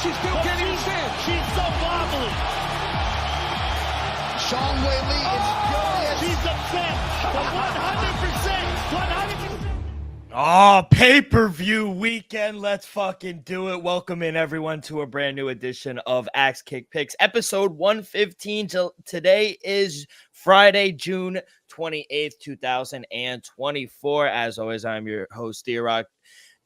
she still can't even stand. She's so wobbly. Sean Whaley is furious. She's upset. The 100%. Oh, pay-per-view weekend. Let's fucking do it. Welcome in, everyone, to a brand new edition of Axe Kick Picks, episode 115. Today is Friday, June 28th, 2024. As always, I'm your host, D-Rock.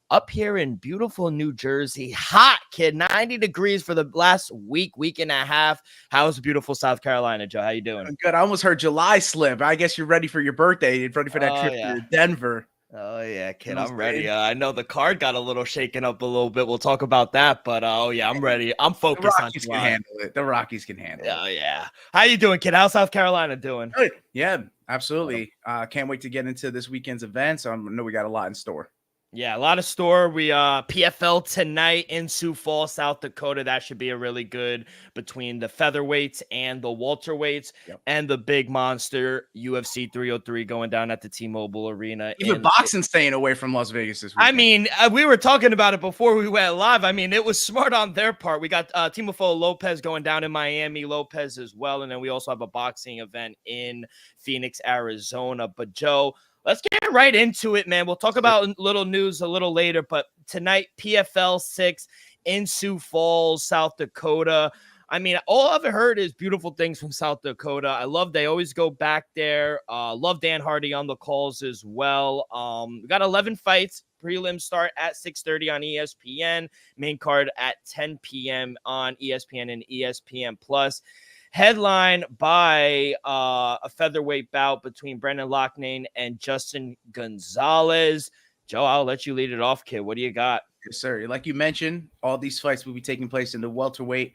Up here in beautiful New Jersey, hot, kid, 90 degrees for the last week and a half. How's beautiful South Carolina, Joe? How you doing? Good. I almost heard July slip. I guess you're ready for your birthday. You're ready for that trip to Denver. Oh, yeah, kid, I'm ready. I know the card got a little shaken up a little bit. We'll talk about that, but oh, yeah, I'm ready. I'm focused on Can handle it. The Rockies can handle it. Oh, yeah. How you doing, kid? How's South Carolina doing? Good. Yeah, absolutely. Can't wait to get into this weekend's events. I know we got a lot in store. Yeah, a lot of store. We PFL tonight in Sioux Falls, South Dakota. That should be a really good between the featherweights and the welterweights, and the big monster UFC 303 going down at the T-Mobile Arena. Even boxing staying away from Las Vegas this weekend. I mean, we were talking about it before we went live. I mean, it was smart on their part. We got Teofimo Lopez going down in Miami, Lopez as well, and then we also have a boxing event in Phoenix, Arizona. But Joe, let's get right into it, man. We'll talk about little news a little later, but tonight, PFL 6 in Sioux Falls, South Dakota. I mean, all I've heard is beautiful things from South Dakota. I love they always go back there. Love Dan Hardy on the calls as well. We got 11 fights. Prelims start at 6:30 on ESPN. Main card at 10 p.m. on ESPN and ESPN Plus. Headline by a featherweight bout between Brendan Loughnane and Justin Gonzalez. Joe, I'll let you lead it off, kid. What do you got? Yes, sir. Like you mentioned, all these fights will be taking place in the welterweight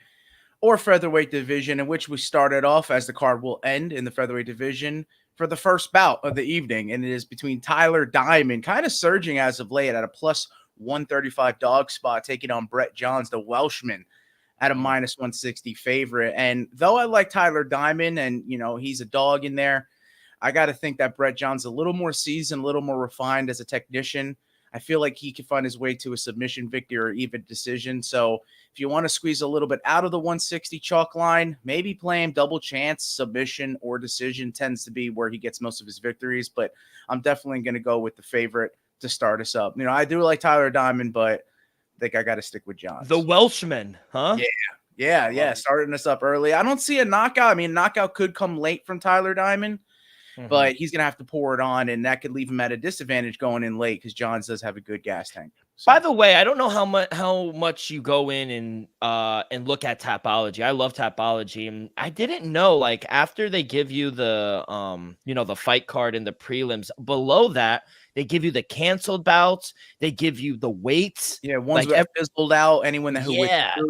or featherweight division, in which we started off as the card will end in the featherweight division for the first bout of the evening. And it is between Tyler Diamond, kind of surging as of late at a plus 135 dog spot, taking on Brett Johns, the Welshman, at a minus 160 favorite. And though I like Tyler Diamond and, you know, he's a dog in there, I got to think that Brett Johns a little more seasoned, a little more refined as a technician. I feel like he can find his way to a submission victory or even decision. So if you want to squeeze a little bit out of the 160 chalk line, maybe play him double chance, submission or decision tends to be where he gets most of his victories. But I'm definitely going to go with the favorite to start us up. You know, I do like Tyler Diamond, but I think I got to stick with Johns. The Welshman, huh? Yeah. Starting us up early. I don't see a knockout. I mean, knockout could come late from Tyler Diamond, but he's going to have to pour it on, and that could leave him at a disadvantage going in late because Johns does have a good gas tank. So. By the way, I don't know how much you go in and look at Tapology. I love Tapology, and I didn't know, like, after they give you the the fight card and the prelims, below that they give you the canceled bouts. They give you the weights. Yeah, ones like fizzled out. Anyone that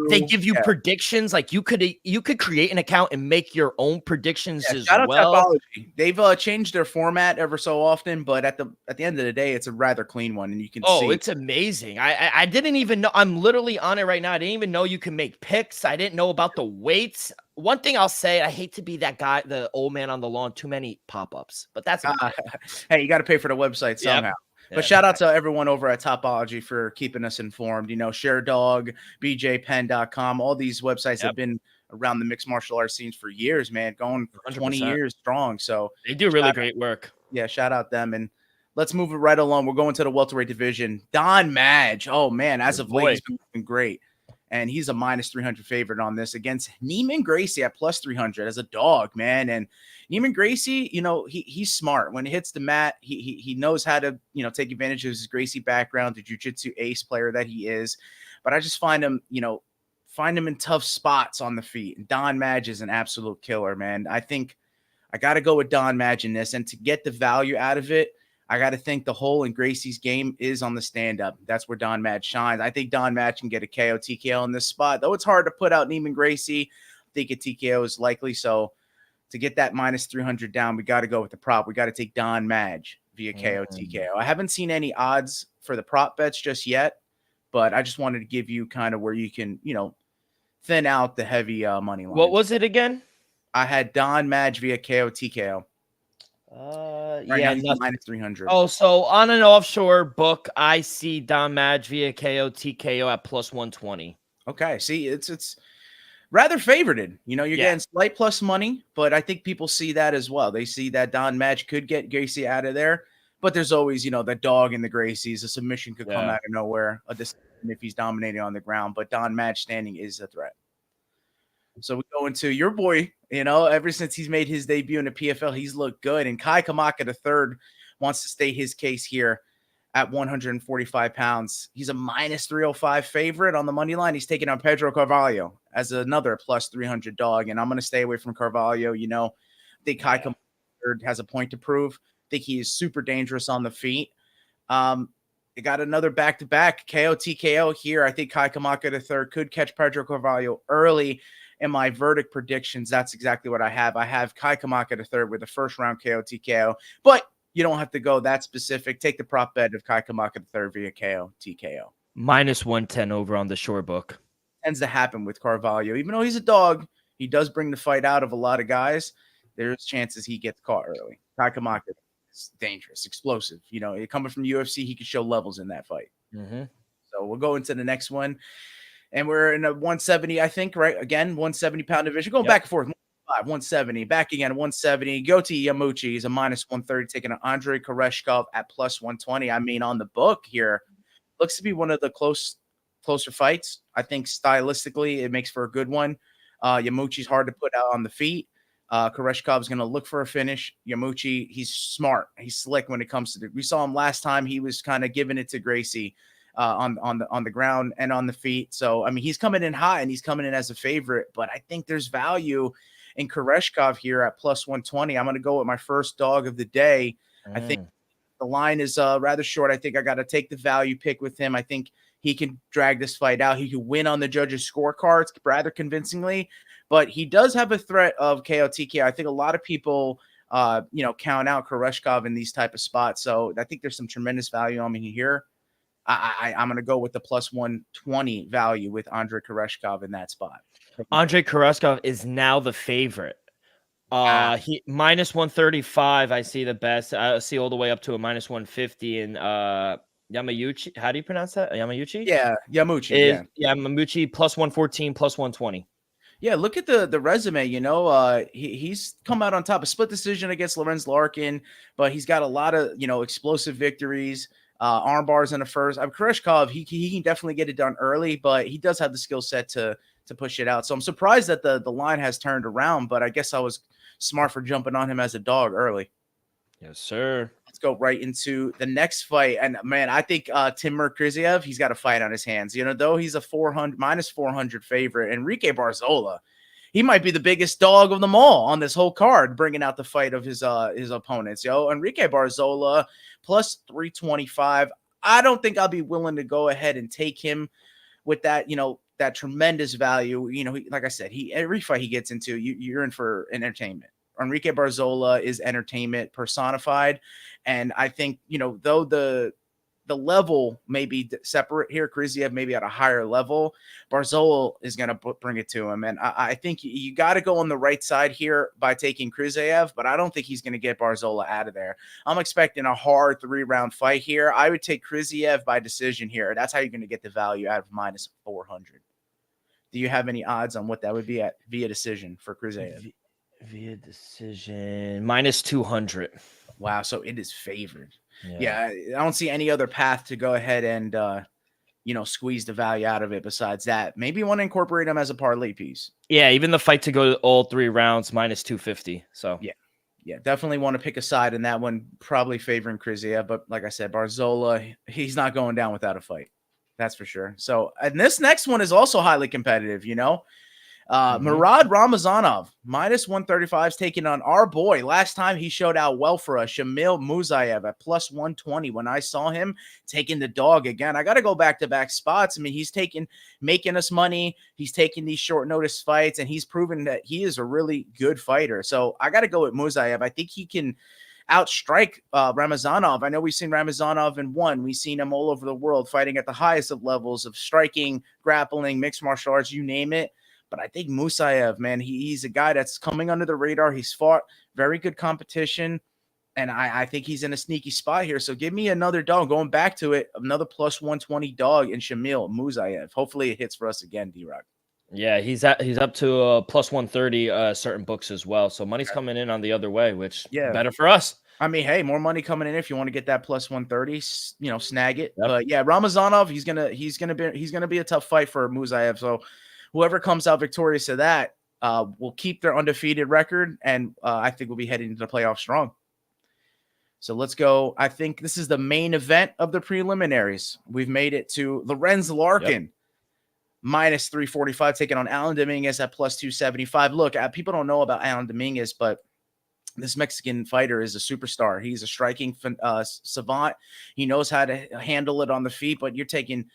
they give you predictions. Like you could create an account and make your own predictions as shout well. Out Tapology. They've changed their format ever so often, but at the end of the day, it's a rather clean one, and you can see. Oh, it's amazing. I didn't even know. I'm literally on it right now. I didn't even know you can make picks. I didn't know about the weights. One thing I'll say, I hate to be that guy, the old man on the lawn, too many pop-ups, but that's hey, you got to pay for the website somehow. But shout out to everyone over at Tapology for keeping us informed. You know, ShareDog, BJPenn.com, all these websites have been around the mixed martial arts scenes for years, man, going 20 years strong. So they do really great work. Yeah, shout out them. And let's move it right along. We're going to the welterweight division. Don Madge. Oh, man, as of late, he's been looking great. And he's a minus 300 favorite on this against Neiman Gracie at plus 300 as a dog, man. And Neiman Gracie, you know, he's smart. When he hits the mat, he knows how to, you know, take advantage of his Gracie background, the jiu-jitsu ace player that he is. But I just find him in tough spots on the feet. And Don Madge is an absolute killer, man. I think I got to go with Don Madge in this. And to get the value out of it, I got to think the hole in Gracie's game is on the stand-up. That's where Don Madge shines. I think Don Madge can get a KO, TKO in this spot. Though it's hard to put out Neiman Gracie, I think a TKO is likely. So to get that minus 300 down, we got to go with the prop. We got to take Don Madge via KO, TKO. I haven't seen any odds for the prop bets just yet, but I just wanted to give you kind of where you can, you know, thin out the heavy money line. What was it again? I had Don Madge via KO, TKO. Minus 300. Oh, so on an offshore book, I see Don Madge via KO TKO at plus 120. Okay. See, it's rather favorited. You know, you're Yeah. getting slight plus money, but I think people see that as well. They see that Don Madge could get Gracie out of there, but there's always, you know, the dog in the Gracies. A submission could come Yeah. out of nowhere, a decision if he's dominating on the ground, but Don Madge standing is a threat. So we go into your boy, you know, ever since he's made his debut in the PFL, he's looked good. And Kai Kamaka III wants to state his case here at 145 pounds. He's a minus 305 favorite on the money line. He's taking on Pedro Carvalho as another plus 300 dog. And I'm going to stay away from Carvalho. You know, I think Kai Kamaka III has a point to prove. I think he is super dangerous on the feet. They got another back-to-back KO TKO here. I think Kai Kamaka III could catch Pedro Carvalho early. In my verdict predictions, that's exactly what I have. I have Kai Kamaka III with a first-round KO TKO, but you don't have to go that specific. Take the prop bet of Kai Kamaka III via KO TKO. Minus 110 over on the short book. Tends to happen with Carvalho. Even though he's a dog, he does bring the fight out of a lot of guys. There's chances he gets caught early. Kai Kamaka is dangerous, explosive. You know, coming from the UFC, he could show levels in that fight. Mm-hmm. So we'll go into the next one. And we're in a 170, I think, right? Again, 170-pound division. Going back and forth. 170, back again, 170. Goti Yamuchi is a minus 130, taking on Andrei Koreshkov at plus 120. I mean, on the book here, looks to be one of the closer fights. I think stylistically, it makes for a good one. Yamuchi's hard to put out on the feet. Koreshkov's going to look for a finish. Yamuchi, he's smart. He's slick when it comes to we saw him last time. He was kind of giving it to Gracie. On the ground and on the feet. So, I mean, he's coming in high and he's coming in as a favorite, but I think there's value in Koreshkov here at plus 120. I'm going to go with my first dog of the day. I think the line is rather short. I think I got to take the value pick with him. I think he can drag this fight out. He can win on the judges' scorecards rather convincingly, but he does have a threat of KO TKO. I think a lot of people, count out Koreshkov in these type of spots. So I think there's some tremendous value on me here. I'm going to go with the plus 120 value with Andrei Koreshkov in that spot. Andrei Koreshkov is now the favorite. He minus 135. I see the best. I see all the way up to a minus 150 in Yamayuchi. How do you pronounce that? Yamayuchi? Yeah, Yamuchi. Yamuchi plus 114, plus 120. Yeah, look at the resume. You know, he's come out on top. A split decision against Lorenz Larkin, but he's got a lot of explosive victories. Arm bars in the first. Koreshkov, he can definitely get it done early, but he does have the skill set to push it out. So I'm surprised that the line has turned around, but I guess I was smart for jumping on him as a dog early. Yes, sir. Let's go right into the next fight. And man, I think Timur Kriziev, he's got a fight on his hands. You know, though he's a minus 400 favorite, Enrique Barzola, he might be the biggest dog of them all on this whole card, bringing out the fight of his opponents. Enrique Barzola plus 325. I don't think I'll be willing to go ahead and take him with that, that tremendous value. Like I said, every fight he gets into, you're in for entertainment. Enrique Barzola is entertainment personified, and I think though the level may be separate here. Kriziev maybe at a higher level. Barzola is going to bring it to him. And I think you got to go on the right side here by taking Kriziev, but I don't think he's going to get Barzola out of there. I'm expecting a hard 3-round fight here. I would take Kriziev by decision here. That's how you're going to get the value out of minus 400. Do you have any odds on what that would be at via decision for Kriziev? Via decision, minus 200. Wow, so it is favored. Yeah, I don't see any other path to go ahead and squeeze the value out of it besides that. Maybe you want to incorporate him as a parlay piece. Yeah, even the fight to go all 3 rounds, minus 250. So yeah, definitely want to pick a side in that one, probably favoring Kriziev. But like I said, Barzola, he's not going down without a fight. That's for sure. So, and this next one is also highly competitive, Murad Ramazanov, minus 135 is taking on our boy. Last time he showed out well for us, Shamil Musayev at plus 120. When I saw him taking the dog again, I got to go back-to-back spots. I mean, he's making us money. He's taking these short notice fights, and he's proven that he is a really good fighter. So I got to go with Musayev. I think he can outstrike Ramazanov. I know we've seen Ramazanov in one. We've seen him all over the world fighting at the highest of levels of striking, grappling, mixed martial arts, you name it. But I think Musayev, man, he's a guy that's coming under the radar. He's fought very good competition, And I think he's in a sneaky spot here. So give me another dog. Going back to it, another plus 120 dog in Shamil Musayev. Hopefully it hits for us again, D-Rock. Yeah, he's up to plus 130 certain books as well. So money's coming in on the other way, which better for us. I mean, hey, more money coming in if you want to get that plus 130, snag it. Yep. But yeah, Ramazanov, he's gonna be a tough fight for Musayev. So whoever comes out victorious to that will keep their undefeated record, and I think we'll be heading into the playoffs strong. So let's go. I think this is the main event of the preliminaries. We've made it to Lorenz Larkin, minus 345, taking on Alan Dominguez at plus 275. Look, people don't know about Alan Dominguez, but this Mexican fighter is a superstar. He's a striking savant. He knows how to handle it on the feet, but you're taking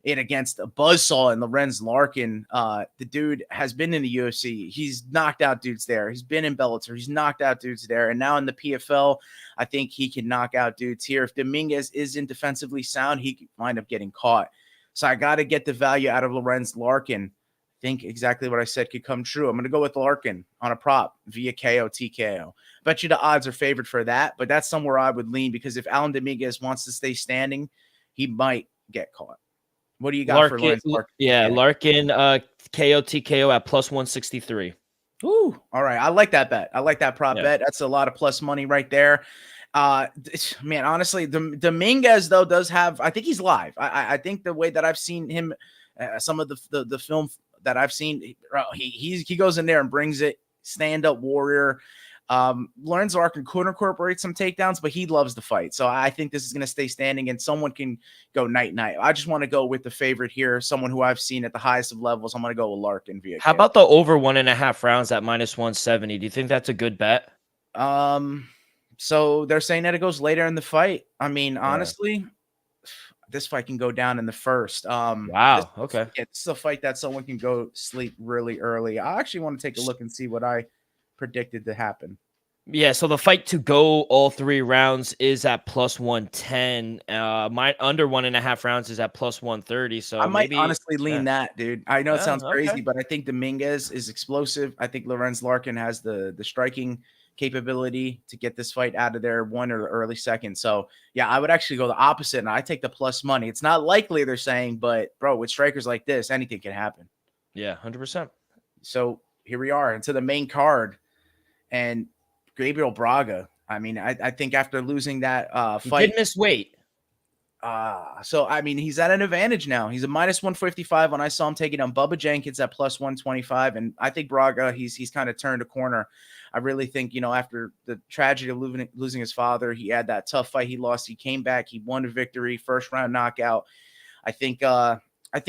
it against a buzzsaw in Lorenz Larkin. The dude has been in the UFC. He's knocked out dudes there. He's been in Bellator. He's knocked out dudes there. And now in the PFL, I think he can knock out dudes here. If Dominguez isn't defensively sound, he could wind up getting caught. So I got to get the value out of Lorenz Larkin. I think exactly what I said could come true. I'm going to go with Larkin on a prop via KO, TKO. Bet you the odds are favored for that, but that's somewhere I would lean because if Alan Dominguez wants to stay standing, he might get caught. What do you got for Lorenz Larkin? Yeah, Larkin, KO, TKO at plus 163. Ooh, all right. I like that bet. I like that prop bet. That's a lot of plus money right there. Man, honestly, Dominguez, though, does have – I think he's live. I think the way that I've seen him, some of the film that I've seen, he goes in there and brings it, stand-up warrior. Lorenz Larkin could incorporate some takedowns, but he loves the fight. So I think this is going to stay standing and someone can go night-night. I just want to go with the favorite here, someone who I've seen at the highest of levels. I'm going to go with Larkin via How about the over 1.5 rounds at minus 170? Do you think that's a good bet? So they're saying that it goes later in the fight. I mean, honestly, this fight can go down in the first. Wow. Okay. It's a fight that someone can go sleep really early. I actually want to take a look and see what I predicted to happen. Yeah, so the fight to go all 3 rounds is at plus 110. My under 1.5 rounds is at plus 130. So I might honestly lean that, dude. I know it sounds crazy, but I think Dominguez is explosive. I think Lorenz Larkin has the striking capability to get this fight out of there 1 or early second. So yeah, I would actually go the opposite, and I take the plus money. It's not likely, they're saying, but bro, with strikers like this, anything can happen. Yeah, 100%. So here we are into the main card. And Gabriel Braga, I mean, I think after losing that fight, he did miss weight. So I mean, he's at an advantage now. He's a minus 155 when I saw him taking on Bubba Jenkins at plus 125, and I think Braga, he's kind of turned a corner. I really think, after the tragedy of losing his father, he had that tough fight. He lost. He came back. He won a victory, first round knockout. I think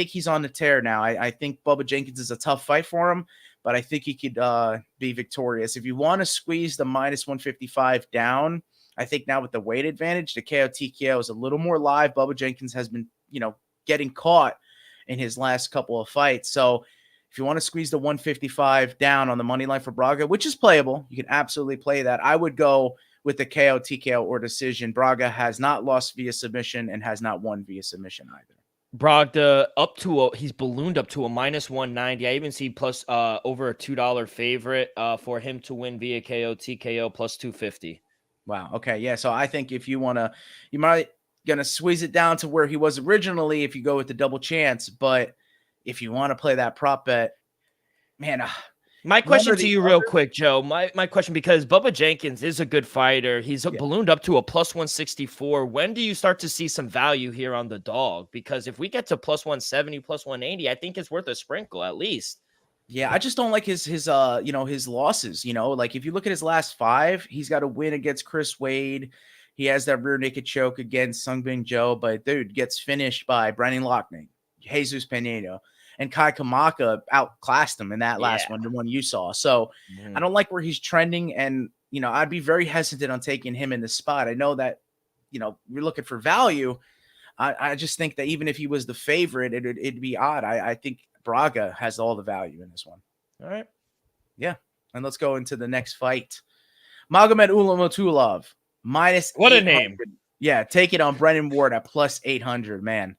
he's on the tear now. I think Bubba Jenkins is a tough fight for him, but I think he could be victorious. If you want to squeeze the minus 155 down, I think now with the weight advantage, the KO TKO is a little more live. Bubba Jenkins has been, getting caught in his last couple of fights. So if you want to squeeze the 155 down on the money line for Braga, which is playable, you can absolutely play that. I would go with the KO TKO or decision. Braga has not lost via submission and has not won via submission either. Brogdon he's ballooned up to a minus 190. I even see plus over a $2 favorite for him to win via KO TKO plus 250. Wow. Okay. Yeah. So I think if you might gonna squeeze it down to where he was originally if you go with the double chance. But if you want to play that prop bet, man. My question to you real quick, Joe, my question, because Bubba Jenkins is a good fighter. He's ballooned up to a plus 164. When do you start to see some value here on the dog? Because if we get to plus 170, plus 180, I think it's worth a sprinkle at least. Yeah, I just don't like his losses. Like if you look at his last 5, he's got a win against Chris Wade. He has that rear naked choke against Sungbin Joe, but dude gets finished by Brennan Loughnane, Jesus Pinedo. And Kai Kamaka outclassed him in that last one, the one you saw. So I don't like where he's trending. And, I'd be very hesitant on taking him in this spot. I know that, we're looking for value. I just think that even if he was the favorite, it'd be odd. I think Braga has all the value in this one. All right. Yeah. And let's go into the next fight. Magomed Ulamatulov, minus what a name. Yeah. Take it on Brennan Ward at plus 800, man.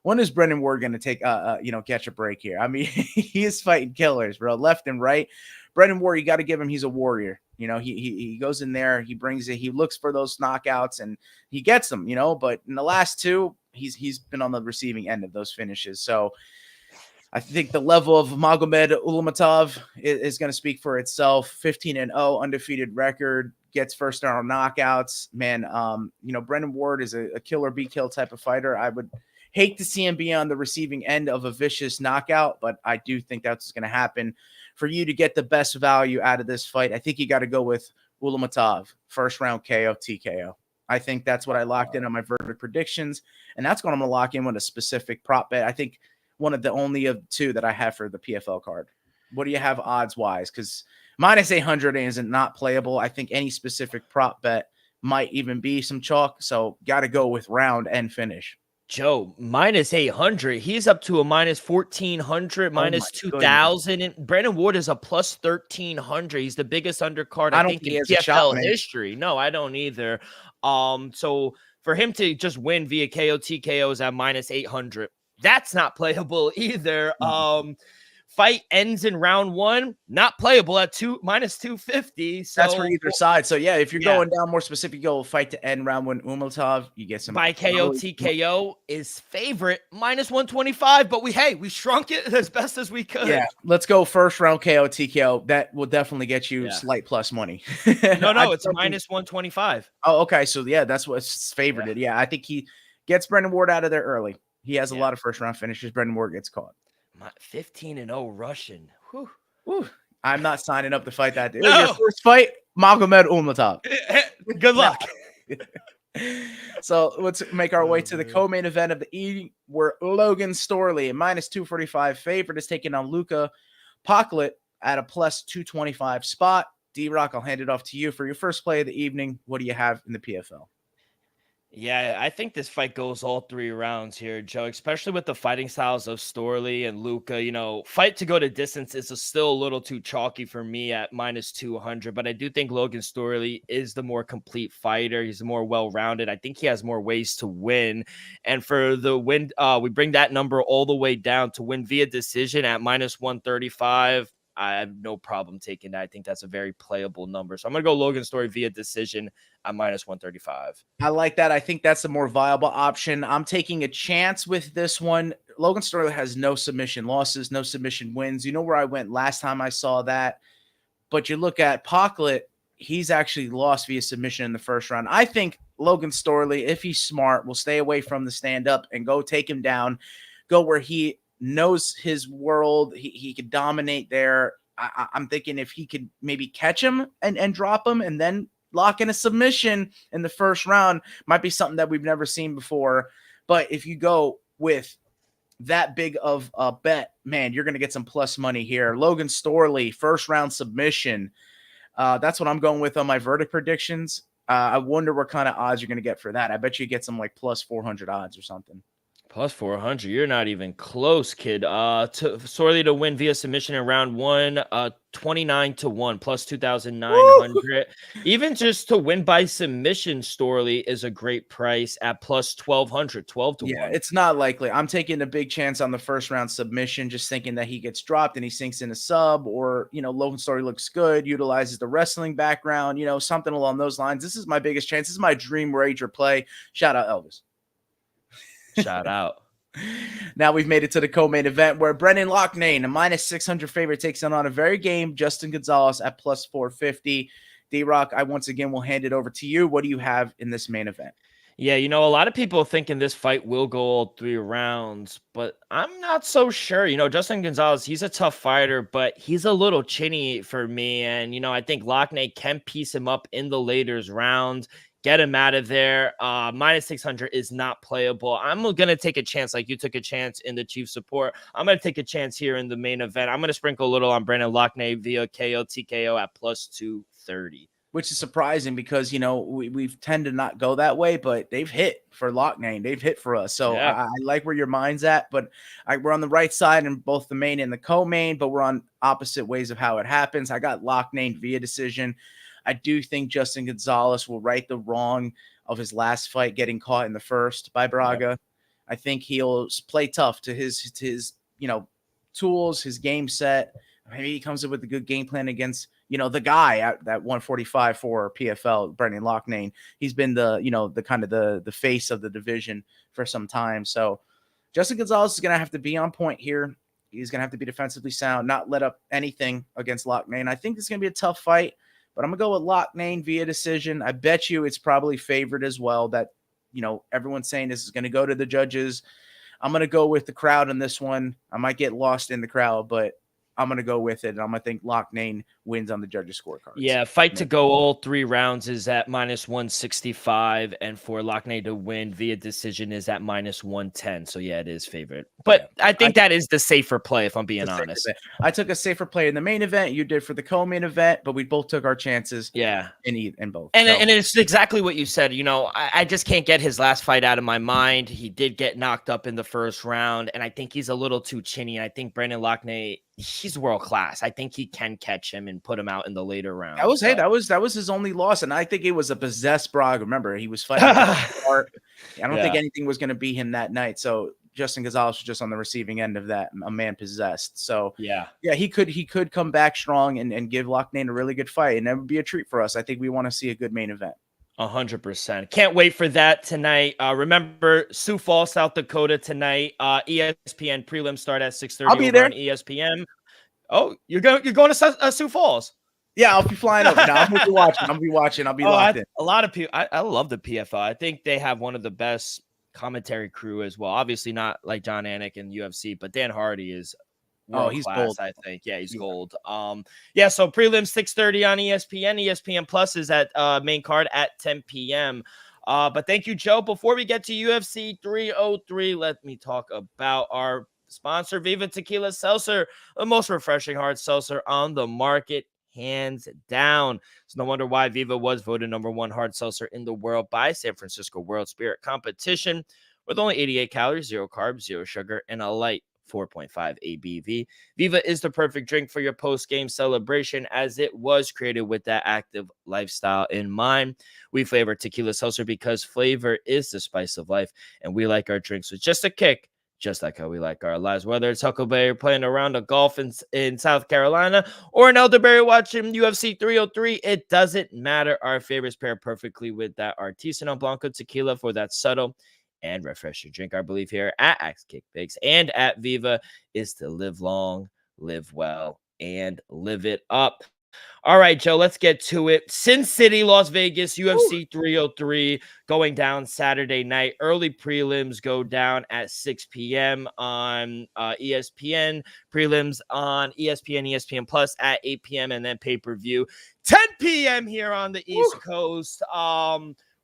When is Brennan Ward going to take, catch a break here? I mean, he is fighting killers, bro, left and right. Brennan Ward, you got to give him, he's a warrior. You know, he goes in there, he brings it, he looks for those knockouts and he gets them, you know, but in the last two, he's been on the receiving end of those finishes. So I think the level of Magomed Ulamatov is going to speak for itself. 15-0 undefeated record, gets first round knockouts. Man, you know, Brennan Ward is a killer be kill type of fighter. I would hate to see him be on the receiving end of a vicious knockout, but I do think that's going to happen. For you to get the best value out of this fight, I think you got to go with Ulamatov, first round KO, TKO. I think that's what I locked in on my verdict predictions, and that's what I'm going to lock in with a specific prop bet. I think one of the only of two that I have for the PFL card. What do you have odds wise? Because minus 800 isn't not playable. I think any specific prop bet might even be some chalk. So got to go with round and finish. Joe, minus 800. He's up to a minus 1400, minus 2000. And Brandon Ward is a plus 1300. He's the biggest undercard, I think, in PFL history. No, I don't either. So for him to just win via KO, TKO is at minus 800. That's not playable either. Fight ends in round one, not playable at minus 250. So that's for either side. So yeah, if you're going down more specific, go fight to end round one. Umatov, you get some by KO. TKO is favorite minus 125, but we shrunk it as best as we could. Yeah, let's go first round KO TKO. That will definitely get you slight plus money. No, it's minus 125. Oh, okay. So yeah, that's what's favored. Yeah, I think he gets Brendan Ward out of there early. He has a lot of first round finishes. Brendan Ward gets caught. 15-0 Russian. Whew. I'm not signing up to fight that dude. No. Your first fight, Magomed Ulamatov. Good luck. So let's make our way to the co-main event of the evening, where Logan Storley, minus 245 favorite, is taking on Luka Paklit at a plus 225 spot. D-Rock, I'll hand it off to you for your first play of the evening. What do you have in the PFL? Yeah, I think this fight goes all 3 rounds here, Joe, especially with the fighting styles of Storley and Luka. You know, fight to go to distance is still a little too chalky for me at minus 200, but I do think Logan Storley is the more complete fighter. He's more well-rounded. I think he has more ways to win. And for the win, we bring that number all the way down to win via decision at minus 135. I have no problem taking that. I think that's a very playable number. So I'm going to go Logan Storley via decision at minus 135. I like that. I think that's a more viable option. I'm taking a chance with this one. Logan Storley has no submission losses, no submission wins. You know where I went last time I saw that. But you look at Paklit, he's actually lost via submission in the first round. I think Logan Storley, if he's smart, will stay away from the stand-up and go take him down, go where he knows his world. He could dominate there. I'm thinking if he could maybe catch him and drop him and then lock in a submission in the first round, might be something that we've never seen before. But if you go with that big of a bet, man, you're going to get some plus money here. Logan Storley, first round submission. That's what I'm going with on my verdict predictions. I wonder what kind of odds you're going to get for that. I bet you get some like plus 400 odds or something. Plus 400. You're not even close, kid. Storley to win via submission in round one, 29-1, plus 2,900. Even just to win by submission, Storley is a great price at plus 1,200, 12-1. Yeah, it's not likely. I'm taking a big chance on the first round submission, just thinking that he gets dropped and he sinks in a sub, or, you know, Logan Storley looks good, utilizes the wrestling background, you know, something along those lines. This is my biggest chance. This is my dream wager play. Shout out Elvis. Shout out. Now we've made it to the co-main event where Brendan Loughnane, a minus 600 favorite, takes on a very game Justin Gonzalez at plus 450. D-Rock, I once again will hand it over to you. What do you have in this main event? Yeah, you know, a lot of people are thinking this fight will go all 3 rounds, but I'm not so sure. You know, Justin Gonzalez, he's a tough fighter, but he's a little chinny for me. And, you know, I think Loughnane can piece him up in the later rounds. Get him out of there. Minus 600 is not playable. I'm going to take a chance like you took a chance in the Chief support. I'm going to take a chance here in the main event. I'm going to sprinkle a little on Brendan Loughnane via KO TKO at plus 230. Which is surprising because, you know, we've tend to not go that way, but they've hit for Loughnane. They've hit for us. So yeah. I like where your mind's at, but we're on the right side in both the main and the co-main, but we're on opposite ways of how it happens. I got Loughnane via decision. I do think Justin Gonzalez will right the wrong of his last fight, getting caught in the first by Braga. Yep. I think he'll play tough to his, you know, tools, his game set. Maybe he comes up with a good game plan against the guy at that 145 for PFL, Brendan Loughnane. He's been the kind of the face of the division for some time. So Justin Gonzalez is going to have to be on point here. He's going to have to be defensively sound, not let up anything against Loughnane. I think it's going to be a tough fight, but I'm going to go with Loughnane via decision. I bet you it's probably favored as well, that, everyone's saying this is going to go to the judges. I'm going to go with the crowd on this one. I might get lost in the crowd, but I'm going to go with it. And I'm going to think Loughnane wins on the judges' scorecards. Yeah, fight to go all 3 rounds is at -165. And for Loughnane to win via decision is at -110. So, yeah, it is favorite. But I think that is the safer play, if I'm being honest. I took a safer play in the main event. You did for the co-main event, but we both took our chances in both. And it's exactly what you said. I just can't get his last fight out of my mind. He did get knocked up in the first round, and I think he's a little too chinny. I think Brendan Loughnane, he's world class. I think he can catch him and put him out in the later round. That was his only loss, and I think it was a possessed Brog. Remember, he was fighting. I don't think anything was going to beat him that night. So Justin Gonzalez was just on the receiving end of that, a man possessed. So yeah, he could come back strong and give Loughnane a really good fight, and that would be a treat for us. I think we want to see a good main event. 100%. Can't wait for that tonight. Remember, Sioux Falls, South Dakota tonight. ESPN prelims start at 6:30. I'll be there on ESPN. Oh, you're going to Sioux Falls? Yeah, I'll be flying over. Now I'll be watching. I'll be locked in. A lot of people. I love the PFL. I think they have one of the best commentary crew as well. Obviously not like John Anik and UFC, but Dan Hardy is he's class, gold. I think. Yeah, he's gold. So prelims 6:30 on ESPN. ESPN Plus is at main card at 10 p.m. But thank you, Joe. Before we get to UFC 303, let me talk about our sponsor, Viva Tequila Seltzer, the most refreshing hard seltzer on the market, hands down. It's no wonder why Viva was voted #1 hard seltzer in the world by San Francisco World Spirit Competition, with only 88 calories, 0 carbs, 0 sugar, and a light 4.5 ABV. Viva is the perfect drink for your post-game celebration, as it was created with that active lifestyle in mind. We flavor tequila seltzer because flavor is the spice of life, and we like our drinks with just a kick, just like how we like our lives. Whether it's Huckleberry playing a round of golf in South Carolina or an elderberry watching UFC 303, it doesn't matter. Our favorites pair perfectly with that Artisanal Blanco tequila for that subtle and refreshing drink. Our belief here at Axe Kick Bakes and at Viva is to live long, live well, and live it up. All right, Joe, let's get to it. Sin City, Las Vegas, UFC 303 going down Saturday night. Early prelims go down at 6 p.m. on ESPN. Prelims on ESPN Plus at 8 p.m. and then pay-per-view 10 p.m. here on the East Coast.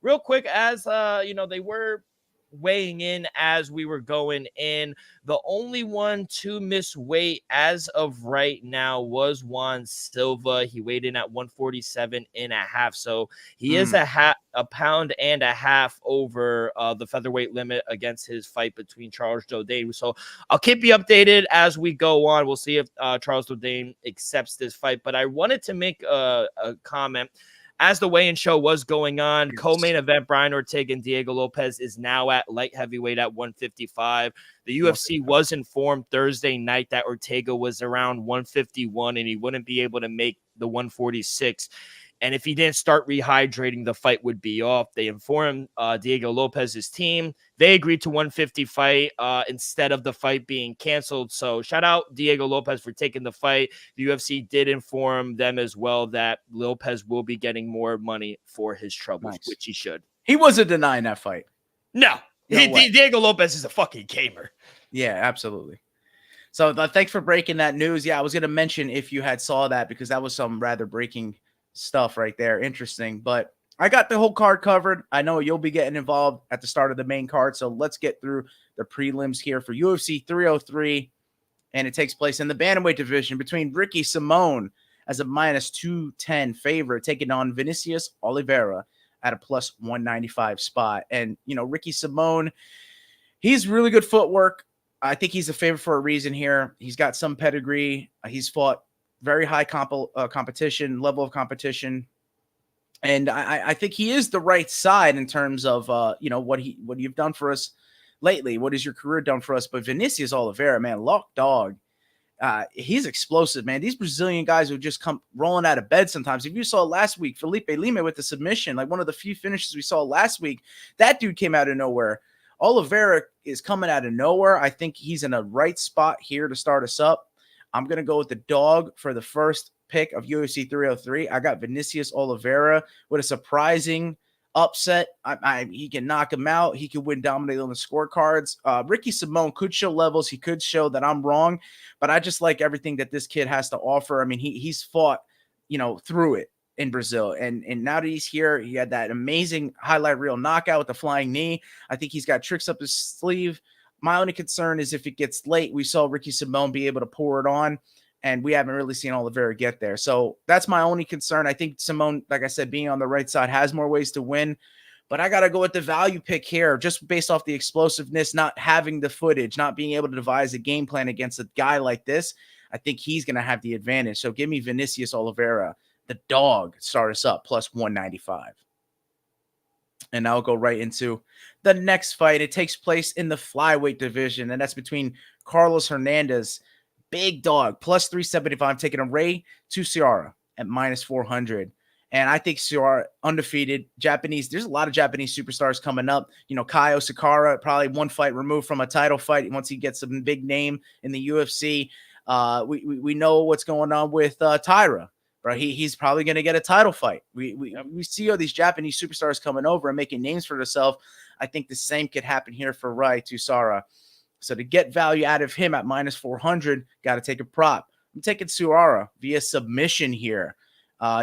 Real quick, as they were weighing in as we were going in, the only one to miss weight as of right now was Juan Silva. He weighed in at 147.5, so he is a pound and a half over the featherweight limit against his fight between Charles Jourdain. So I'll keep you updated as we go on. We'll see if Charles Jourdain accepts this fight, but I wanted to make a comment. As the weigh-in show was going on, co-main event, Brian Ortega and Diego Lopez is now at light heavyweight at 155. The UFC was informed Thursday night that Ortega was around 151 and he wouldn't be able to make the 146. And if he didn't start rehydrating, the fight would be off. They informed Diego Lopez's team. They agreed to 150 fight instead of the fight being canceled. So shout out Diego Lopez for taking the fight. The UFC did inform them as well that Lopez will be getting more money for his troubles, which he should. He wasn't denying that fight. No Diego Lopez is a fucking gamer. Yeah, absolutely. So thanks for breaking that news. Yeah, I was going to mention if you had saw that, because that was some rather breaking stuff right there. Interesting. But I got the whole card covered. I know you'll be getting involved at the start of the main card. So let's get through the prelims here for UFC 303. And it takes place in the bantamweight division between Ricky Simón as a -210 favorite, taking on Vinicius Oliveira at a +195 spot. And, Ricky Simón, he's really good footwork. I think he's a favorite for a reason here. He's got some pedigree. He's fought very high competition, level of competition. And I think he is the right side in terms of, what you've done for us lately. What has your career done for us? But Vinicius Oliveira, man, lock dog. He's explosive, man. These Brazilian guys would just come rolling out of bed sometimes. If you saw last week, Felipe Lima with the submission, like one of the few finishes we saw last week, that dude came out of nowhere. Oliveira is coming out of nowhere. I think he's in a right spot here to start us up. I'm going to go with the dog for the first pick of UFC 303. I got Vinicius Oliveira with a surprising upset. He can knock him out. He can win dominate on the scorecards. Ricky Simón could show levels. He could show that I'm wrong, but I just like everything that this kid has to offer. I mean, he's fought, through it in Brazil. And now that he's here, he had that amazing highlight reel knockout with the flying knee. I think he's got tricks up his sleeve. My only concern is if it gets late. We saw Ricky Simón be able to pour it on, and we haven't really seen Oliveira get there. So that's my only concern. I think Simón, like I said, being on the right side has more ways to win, but I got to go with the value pick here just based off the explosiveness, not having the footage, not being able to devise a game plan against a guy like this. I think he's going to have the advantage. So give me Vinicius Oliveira, the dog, start us up, plus 195. And I'll go right into the next fight. It takes place in the flyweight division, and that's between Carlos Hernandez, big dog, plus 375, taking a Ray to Seara at minus 400. And I think Seara undefeated. Japanese, there's a lot of Japanese superstars coming up. Kaio Sakara, probably one fight removed from a title fight once he gets a big name in the UFC. We know what's going on with Taira. Right, he's probably going to get a title fight. We see all these Japanese superstars coming over and making names for themselves. I think the same could happen here for Rai Tuisara. So to get value out of him at minus 400, got to take a prop. I'm taking Suara via submission here.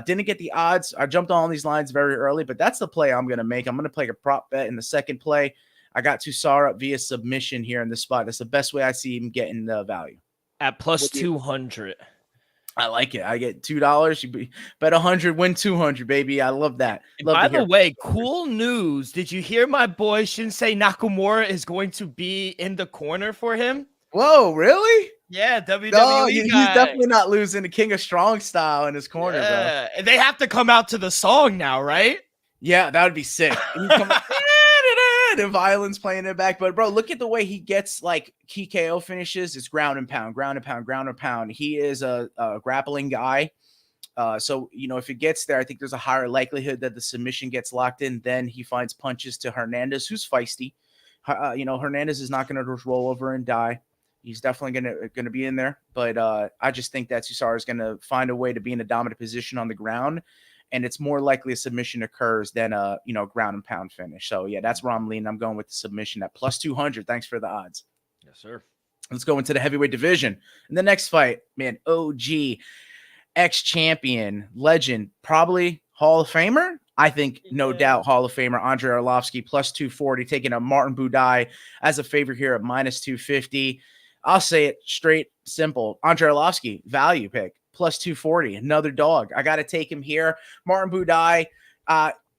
Didn't get the odds. I jumped on these lines very early, but that's the play I'm going to make. I'm going to play a prop bet in the second play. I got Tuisara via submission here in this spot. That's the best way I see him getting the value. At plus 200. I like it. I get $2. You bet 100, win 200, baby. I love that. By the way, cool news. Did you hear my boy Shinsei Nakamura is going to be in the corner for him? Whoa, really? Yeah, WWE no, he's guy. definitely not losing the King of Strong style in his corner, bro. They have to come out to the song now, right? Yeah, that would be sick. The violence playing in the back. But, bro, look at the way he gets, like, key KO finishes. It's ground and pound, ground and pound, ground and pound. He is a grappling guy. So, if it gets there, I think there's a higher likelihood that the submission gets locked in. Then he finds punches to Hernandez, who's feisty. Hernandez is not going to just roll over and die. He's definitely going to be in there. But I just think that Tuisara is going to find a way to be in a dominant position on the ground. And it's more likely a submission occurs than a ground and pound finish. So yeah, that's where I'm leaning. I'm going with the submission at plus 200. Thanks for the odds. Yes, sir. Let's go into the heavyweight division. In the next fight, man, OG, ex-champion, legend, probably Hall of Famer. I think no doubt Hall of Famer Andrei Arlovski plus 240, taking a Martin Buday as a favorite here at minus 250. I'll say it straight, simple. Andrei Arlovski value pick. Plus 240, another dog. I got to take him here. Martin Buday,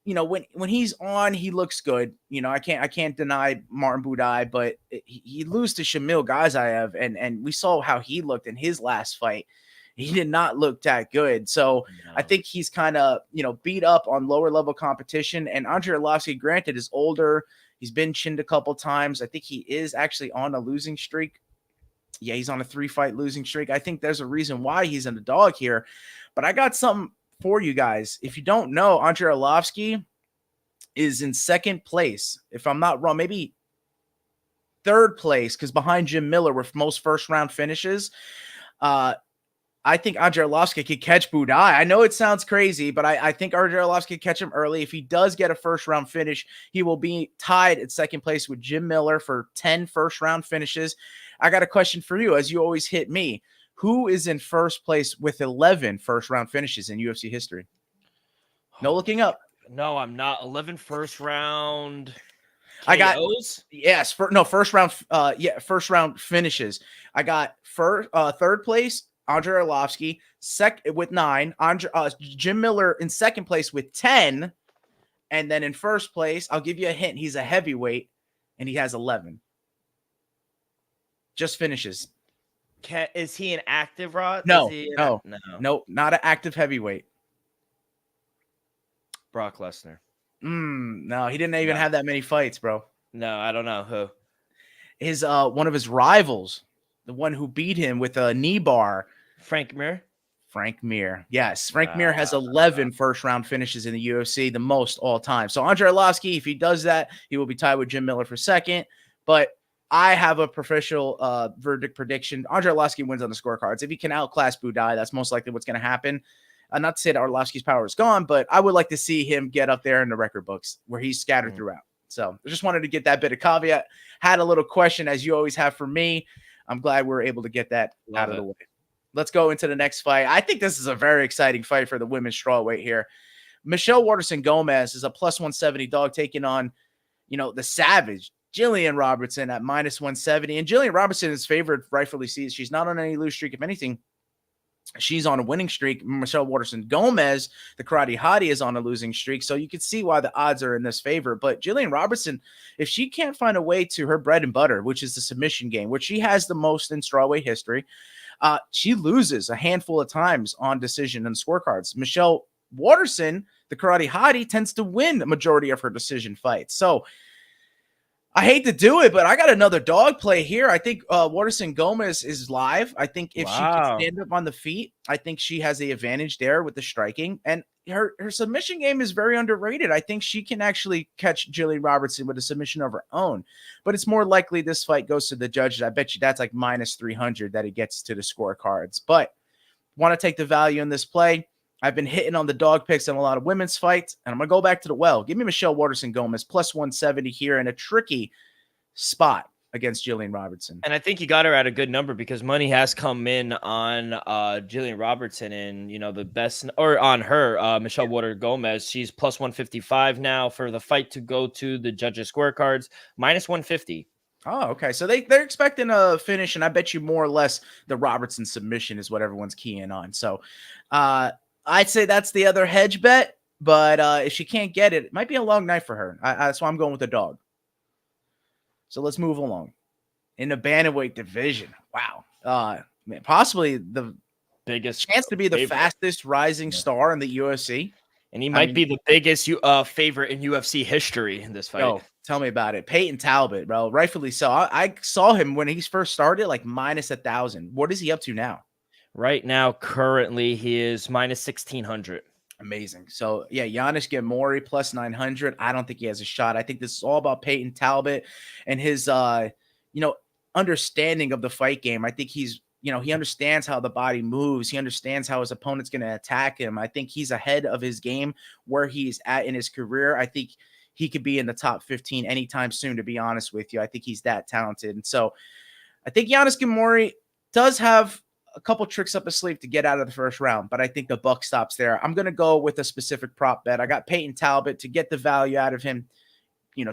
when he's on, he looks good. I can't deny Martin Buday, but he lose to Shamil Gaziev, and we saw how he looked in his last fight. He did not look that good. So I think he's kind of, beat up on lower level competition. And Andrei Arlovski, granted, is older. He's been chinned a couple times. I think he is actually on a losing streak. Yeah, he's on a 3-fight losing streak. I think there's a reason why he's in the dog here. But I got something for you guys. If you don't know, Andrei Arlovski is in second place. If I'm not wrong, maybe third place, because behind Jim Miller with most first-round finishes. I think Andrei Arlovski could catch Buday. I know it sounds crazy, but I think Andrei Arlovski could catch him early. If he does get a first-round finish, he will be tied at second place with Jim Miller for 10 first-round finishes. I got a question for you, as you always hit me. Who is in first place with 11 first-round finishes in UFC history? No looking up. No, I'm not. 11 first-round KOs? I got yes, first round finishes. I got third place Andrei Arlovski, with 9. Jim Miller in second place with 10, and then in first place, I'll give you a hint. He's a heavyweight, and he has 11. Just finishes. Is he an active, Rod? No, no, not an active heavyweight. Brock Lesnar. No, he didn't even have that many fights, bro. No, I don't know who. His one of his rivals the one who beat him with a knee bar. Frank Mir. Frank Mir. Yes, Frank Mir has 11 first-round finishes in the UFC, the most all time. So Andrei Arlovski, if he does that, he will be tied with Jim Miller for second. But I have a official verdict prediction. Andrei Arlovski wins on the scorecards. If he can outclass Budai, that's most likely what's going to happen. Not to say that Arlovski's power is gone, but I would like to see him get up there in the record books where he's scattered throughout. So I just wanted to get that bit of caveat. Had a little question, as you always have for me. I'm glad we were able to get that out of the way. Let's go into the next fight. I think this is a very exciting fight for the women's strawweight here. Michelle Waterson-Gomez is a plus 170 dog taking on, the savage Jillian Robertson at minus 170. And Jillian Robertson is favored, rightfully sees. She's not on any lose streak. If anything, she's on a winning streak. Michelle Waterson-Gomez, the karate hottie, is on a losing streak. So you can see why the odds are in this favor. But Jillian Robertson, if she can't find a way to her bread and butter, which is the submission game, which she has the most in strawweight history, she loses a handful of times on decision and scorecards. Michelle Waterson, the karate hottie, tends to win the majority of her decision fights. So I hate to do it, but I got another dog play here. I think Waterson-Gomez is live. I think if she can stand up on the feet, I think she has the advantage there with the striking. And her submission game is very underrated. I think she can actually catch Jillian Robertson with a submission of her own. But it's more likely this fight goes to the judges. I bet you that's like minus 300 that it gets to the scorecards. But want to take the value in this play. I've been hitting on the dog picks in a lot of women's fights, and I'm going to go back to the well. Give me Michelle Waterson-Gomez plus 170 here in a tricky spot against Jillian Robertson. And I think you got her at a good number because money has come in on Jillian Robertson and, the best, or on her, Michelle Waterson-Gomez. She's plus 155 now for the fight to go to the judges' scorecards, minus 150. Oh, okay. So they're expecting a finish, and I bet you more or less the Robertson submission is what everyone's keying on. So, I'd say that's the other hedge bet, but if she can't get it, it might be a long night for her. That's why I'm going with the dog. So let's move along. In the bantamweight division, wow. Possibly the biggest chance to be the fastest rising star in the UFC. And he might be the biggest favorite in UFC history in this fight. Yo, tell me about it. Peyton Talbot, bro. Rightfully so. I saw him when he first started, like minus 1,000. What is he up to now? Right now, currently, he is minus 1,600. Amazing. So, yeah, Giannis Gamori plus 900. I don't think he has a shot. I think this is all about Peyton Talbot and his, understanding of the fight game. I think he's, he understands how the body moves. He understands how his opponent's going to attack him. I think he's ahead of his game where he's at in his career. I think he could be in the top 15 anytime soon, to be honest with you. I think he's that talented. And so I think Giannis Gamori does have a couple tricks up his sleeve to get out of the first round, but I think the buck stops there. I'm going to go with a specific prop bet. I got Peyton Talbot to get the value out of him.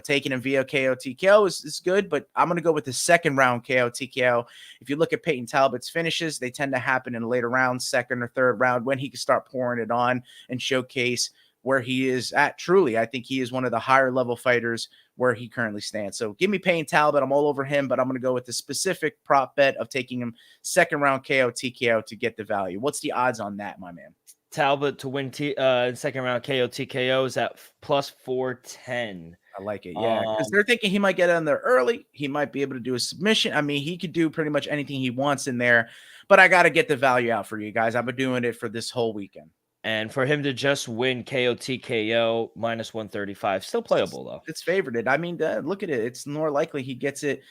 Taking him via KO TKO is good, but I'm going to go with the second round KO TKO. If you look at Peyton Talbot's finishes, they tend to happen in later rounds, second or third round, when he can start pouring it on and showcase where he is at. Truly, I think he is one of the higher level fighters where he currently stands. So give me Peyton Talbot. I'm all over him, but I'm going to go with the specific prop bet of taking him second round KO TKO to get the value. What's the odds on that, my man? Talbot to win second round KO TKO is at plus 410. I like it. Yeah, because they're thinking he might get in there early. He might be able to do a submission. I mean, he could do pretty much anything he wants in there, but I got to get the value out for you guys. I've been doing it for this whole weekend. And for him to just win KO TKO minus 135, still playable though. It's favorited. I mean, look at it. It's more likely he gets it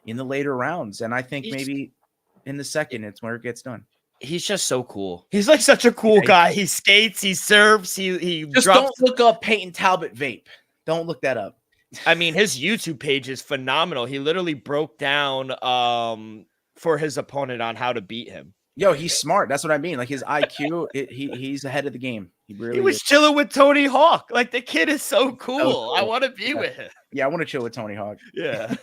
in the later rounds. And I think maybe in the second, it's where it gets done. He's just so cool. He's like such a cool guy. He skates, he serves, he just drops. Don't look up Peyton Talbot vape. Don't look that up. I mean, his YouTube page is phenomenal. He literally broke down for his opponent on how to beat him. Yo, he's smart. That's what I mean. Like his IQ, he's ahead of the game. He was chilling with Tony Hawk. Like the kid is so cool. I want to be with him. Yeah, I want to chill with Tony Hawk. Yeah.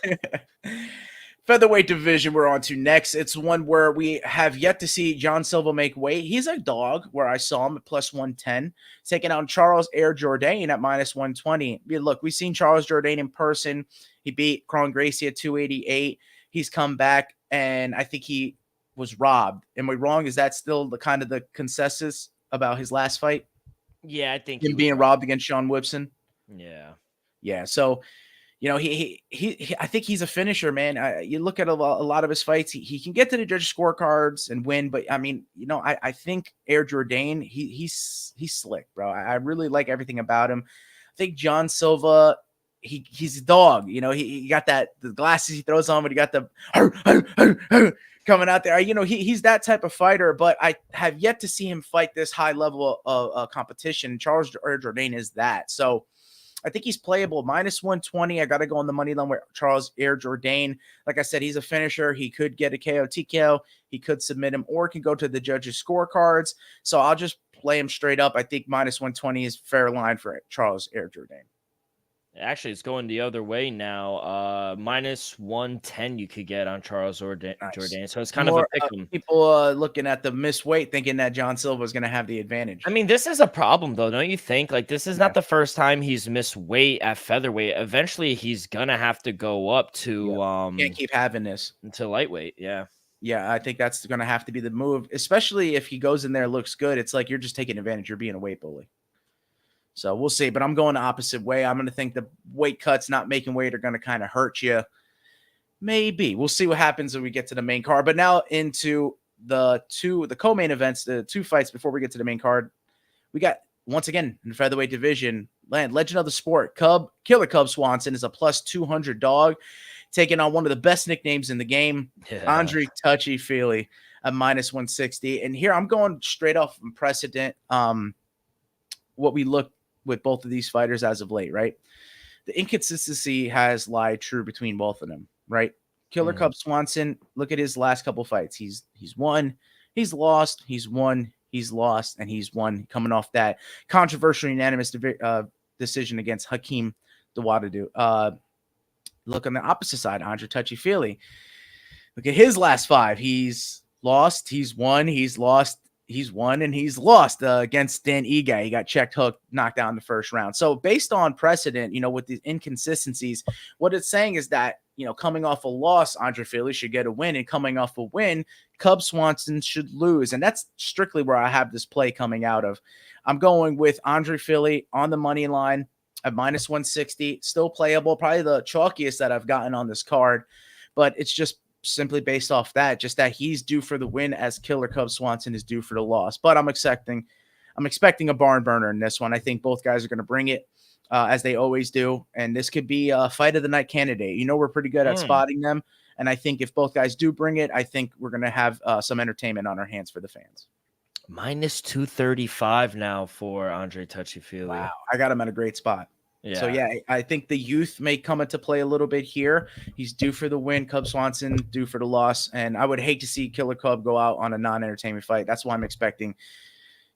Featherweight division we're on to next. It's one where we have yet to see John Silva make weight. He's a dog where I saw him at plus 110, taking out Charles Air Jourdain at minus 120. Look, we've seen Charles Jourdain in person. He beat Kron Gracie at 288. He's come back, and I think he was robbed. Am I wrong? Is that still the kind of the consensus about his last fight? Yeah, I think him being robbed against Sean Whipson. Yeah. Yeah. So, you know, I think he's a finisher, man. You look at a lot of his fights, he can get to the judge scorecards and win. But I mean, you know, I think Air Jordan, he's slick, bro. I really like everything about him. I think John Silva, he's a dog. You know, he got the glasses he throws on, but he got the coming out there. You know, he's that type of fighter. But I have yet to see him fight this high level of competition. Charles Air Jordan is that. So I think he's playable. -120. I got to go on the money line with Charles Air Jordan. Like I said, he's a finisher. He could get a KO, TKO. He could submit him or can go to the judges' scorecards. So I'll just play him straight up. I think -120 is fair line for Charles Air Jordan. Actually, it's going the other way now. -110 you could get on Charles Jordan. Nice. So it's kind of a pick 'em. People looking at the miss weight, thinking that John Silva is going to have the advantage. I mean, this is a problem, though, don't you think? Like, this is not the first time he's missed weight at featherweight. Eventually, he's gonna have to go up to can't keep having this to lightweight. Yeah, I think that's going to have to be the move, especially if he goes in there, looks good. It's like you're just taking advantage. You're being a weight bully. So we'll see, but I'm going the opposite way. I'm going to think the weight cuts, not making weight, are going to kind of hurt you. Maybe. We'll see what happens when we get to the main card. But now into the co-main events, the two fights before we get to the main card. We got, once again, in the featherweight division, legend of the sport, Killer Cub Swanson is a +200 dog, taking on one of the best nicknames in the game, Andre Touchy Fili at -160. And here I'm going straight off from precedent. What we look with both of these fighters as of late, right? The inconsistency has lied true between both of them, right? Killer Cub Swanson, look at his last couple fights. He's won, he's lost, he's won, he's lost, and he's won, coming off that controversial unanimous decision against Hakeem Dawodu. Look on the opposite side, Andre Touchy Fili. Look at his last 5. He's lost, he's won, he's lost, he's won, and he's lost against Dan Ige. He got checked hooked, knocked out in the first round. So based on precedent, you know, with the inconsistencies, what it's saying is that, you know, coming off a loss, Andre Fili should get a win, and coming off a win, Cub Swanson should lose. And that's strictly where I have this play coming out of. I'm going with Andre Fili on the money line at -160, still playable, probably the chalkiest that I've gotten on this card, but it's just simply based off that, just that he's due for the win as Killer Cub Swanson is due for the loss. But I'm expecting a barn burner in this one. I think both guys are going to bring it as they always do. And this could be a fight of the night candidate. You know, we're pretty good at spotting them. And I think if both guys do bring it, I think we're going to have some entertainment on our hands for the fans. -235 now for Andre Touchy Fili. Wow. I got him at a great spot. Yeah. So, yeah, I think the youth may come into play a little bit here. He's due for the win. Cub Swanson due for the loss. And I would hate to see Killer Cub go out on a non-entertainment fight. That's why I'm expecting,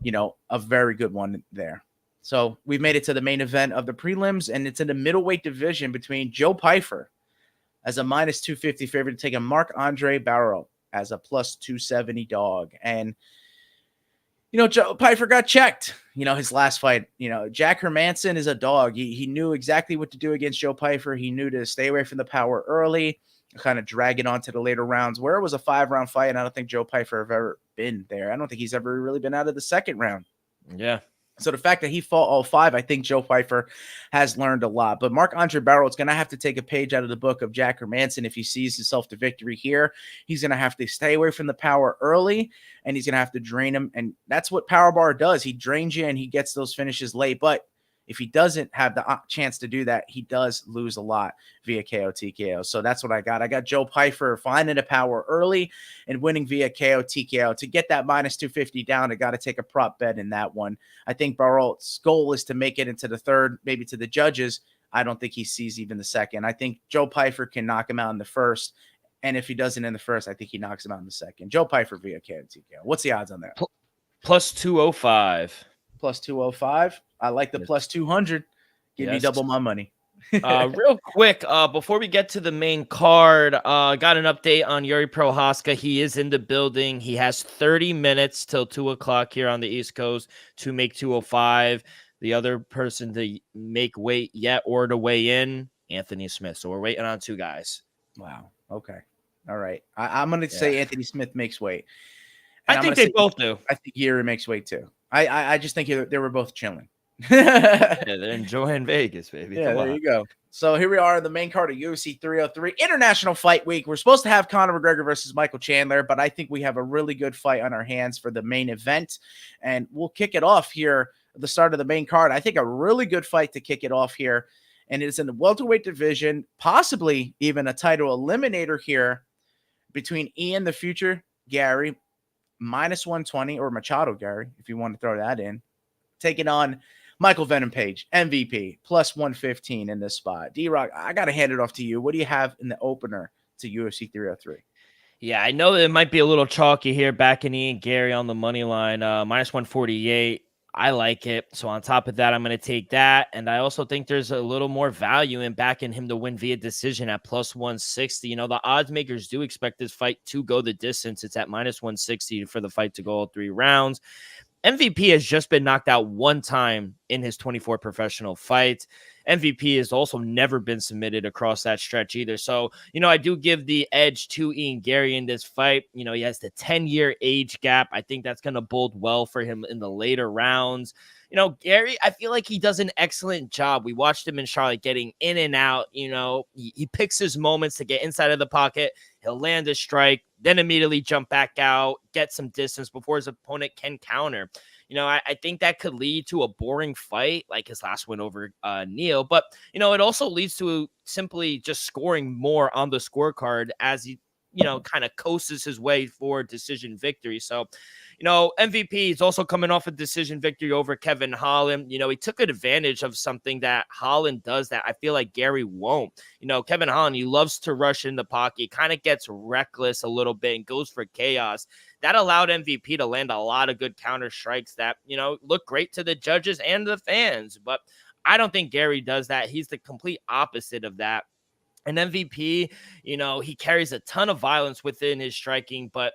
you know, a very good one there. So we've made it to the main event of the prelims, and it's in the middleweight division between Joe Pyfer as a -250 favorite to take a Marc-Andre Barrel as a +270 dog. And you know, Joe Pyfer got checked, you know, his last fight. You know, Jack Hermanson is a dog. He knew exactly what to do against Joe Pyfer. He knew to stay away from the power early, kind of drag it on to the later rounds, where it was a 5-round fight. And I don't think Joe Pyfer have ever been there. I don't think he's ever really been out of the second round. Yeah. So the fact that he fought all 5, I think Joe Pyfer has learned a lot. But Marc-Andre Barrel is going to have to take a page out of the book of Jack Hermanson if he sees himself to victory here. He's going to have to stay away from the power early, and he's going to have to drain him. And that's what Power Bar does. He drains you, and he gets those finishes late. But if he doesn't have the chance to do that, he does lose a lot via KO, TKO. So that's what I got. I got Joe Pyfer finding the power early and winning via KO, TKO. To get that -250 down, I got to take a prop bet in that one. I think Barrel's goal is to make it into the third, maybe to the judges. I don't think he sees even the second. I think Joe Pyfer can knock him out in the first. And if he doesn't in the first, I think he knocks him out in the second. Joe Pyfer via KO, TKO. What's the odds on that? +205. +205. I like the +200. Give me double my money. Real quick, before we get to the main card, got an update on Yuri Prochazka. He is in the building. He has 30 minutes till 2 o'clock here on the East Coast to make 205. The other person to make weight yet or to weigh in, Anthony Smith. So we're waiting on 2 guys. Wow. Okay. All right. I'm going to say Anthony Smith makes weight. I think they both do. I think Yuri makes weight too. I just think they were both chilling. Yeah, they're enjoying Vegas, baby. Yeah, there you go. So here we are in the main card of UFC 303 International Fight Week. We're supposed to have Conor McGregor versus Michael Chandler, but I think we have a really good fight on our hands for the main event. And we'll kick it off here at the start of the main card. I think a really good fight to kick it off here. And it is in the welterweight division, possibly even a title eliminator here between Ian the Future Gary, minus 120, or Machado Gary, if you want to throw that in, taking on Michael Venom Page, MVP, plus 115 in this spot. D-Rock, I got to hand it off to you. What do you have in the opener to UFC 303? Yeah, I know it might be a little chalky here, backing Ian Gary on the money line, minus 148. I like it. So on top of that, I'm going to take that. And I also think there's a little more value in backing him to win via decision at plus 160. You know, the odds makers do expect this fight to go the distance. It's at minus 160 for the fight to go all 3 rounds. MVP has just been knocked out one time in his 24 professional fights. MVP has also never been submitted across that stretch either. So, you know, I do give the edge to Ian Gary in this fight. You know, he has the 10-year age gap. I think that's going to bode well for him in the later rounds. You know, Gary, I feel like he does an excellent job. We watched him in Charlotte getting in and out. You know, he picks his moments to get inside of the pocket. He'll land a strike, then immediately jump back out, get some distance before his opponent can counter. You know, I think that could lead to a boring fight like his last win over Neal. But, you know, it also leads to simply just scoring more on the scorecard as he, you know, kind of coasts his way for decision victory. So, you know, MVP is also coming off a decision victory over Kevin Holland. You know, he took advantage of something that Holland does that I feel like Gary won't. You know, Kevin Holland, he loves to rush in the pocket, kind of gets reckless a little bit and goes for chaos. That allowed MVP to land a lot of good counter strikes that, you know, look great to the judges and the fans. But I don't think Gary does that. He's the complete opposite of that. And MVP, you know, he carries a ton of violence within his striking, but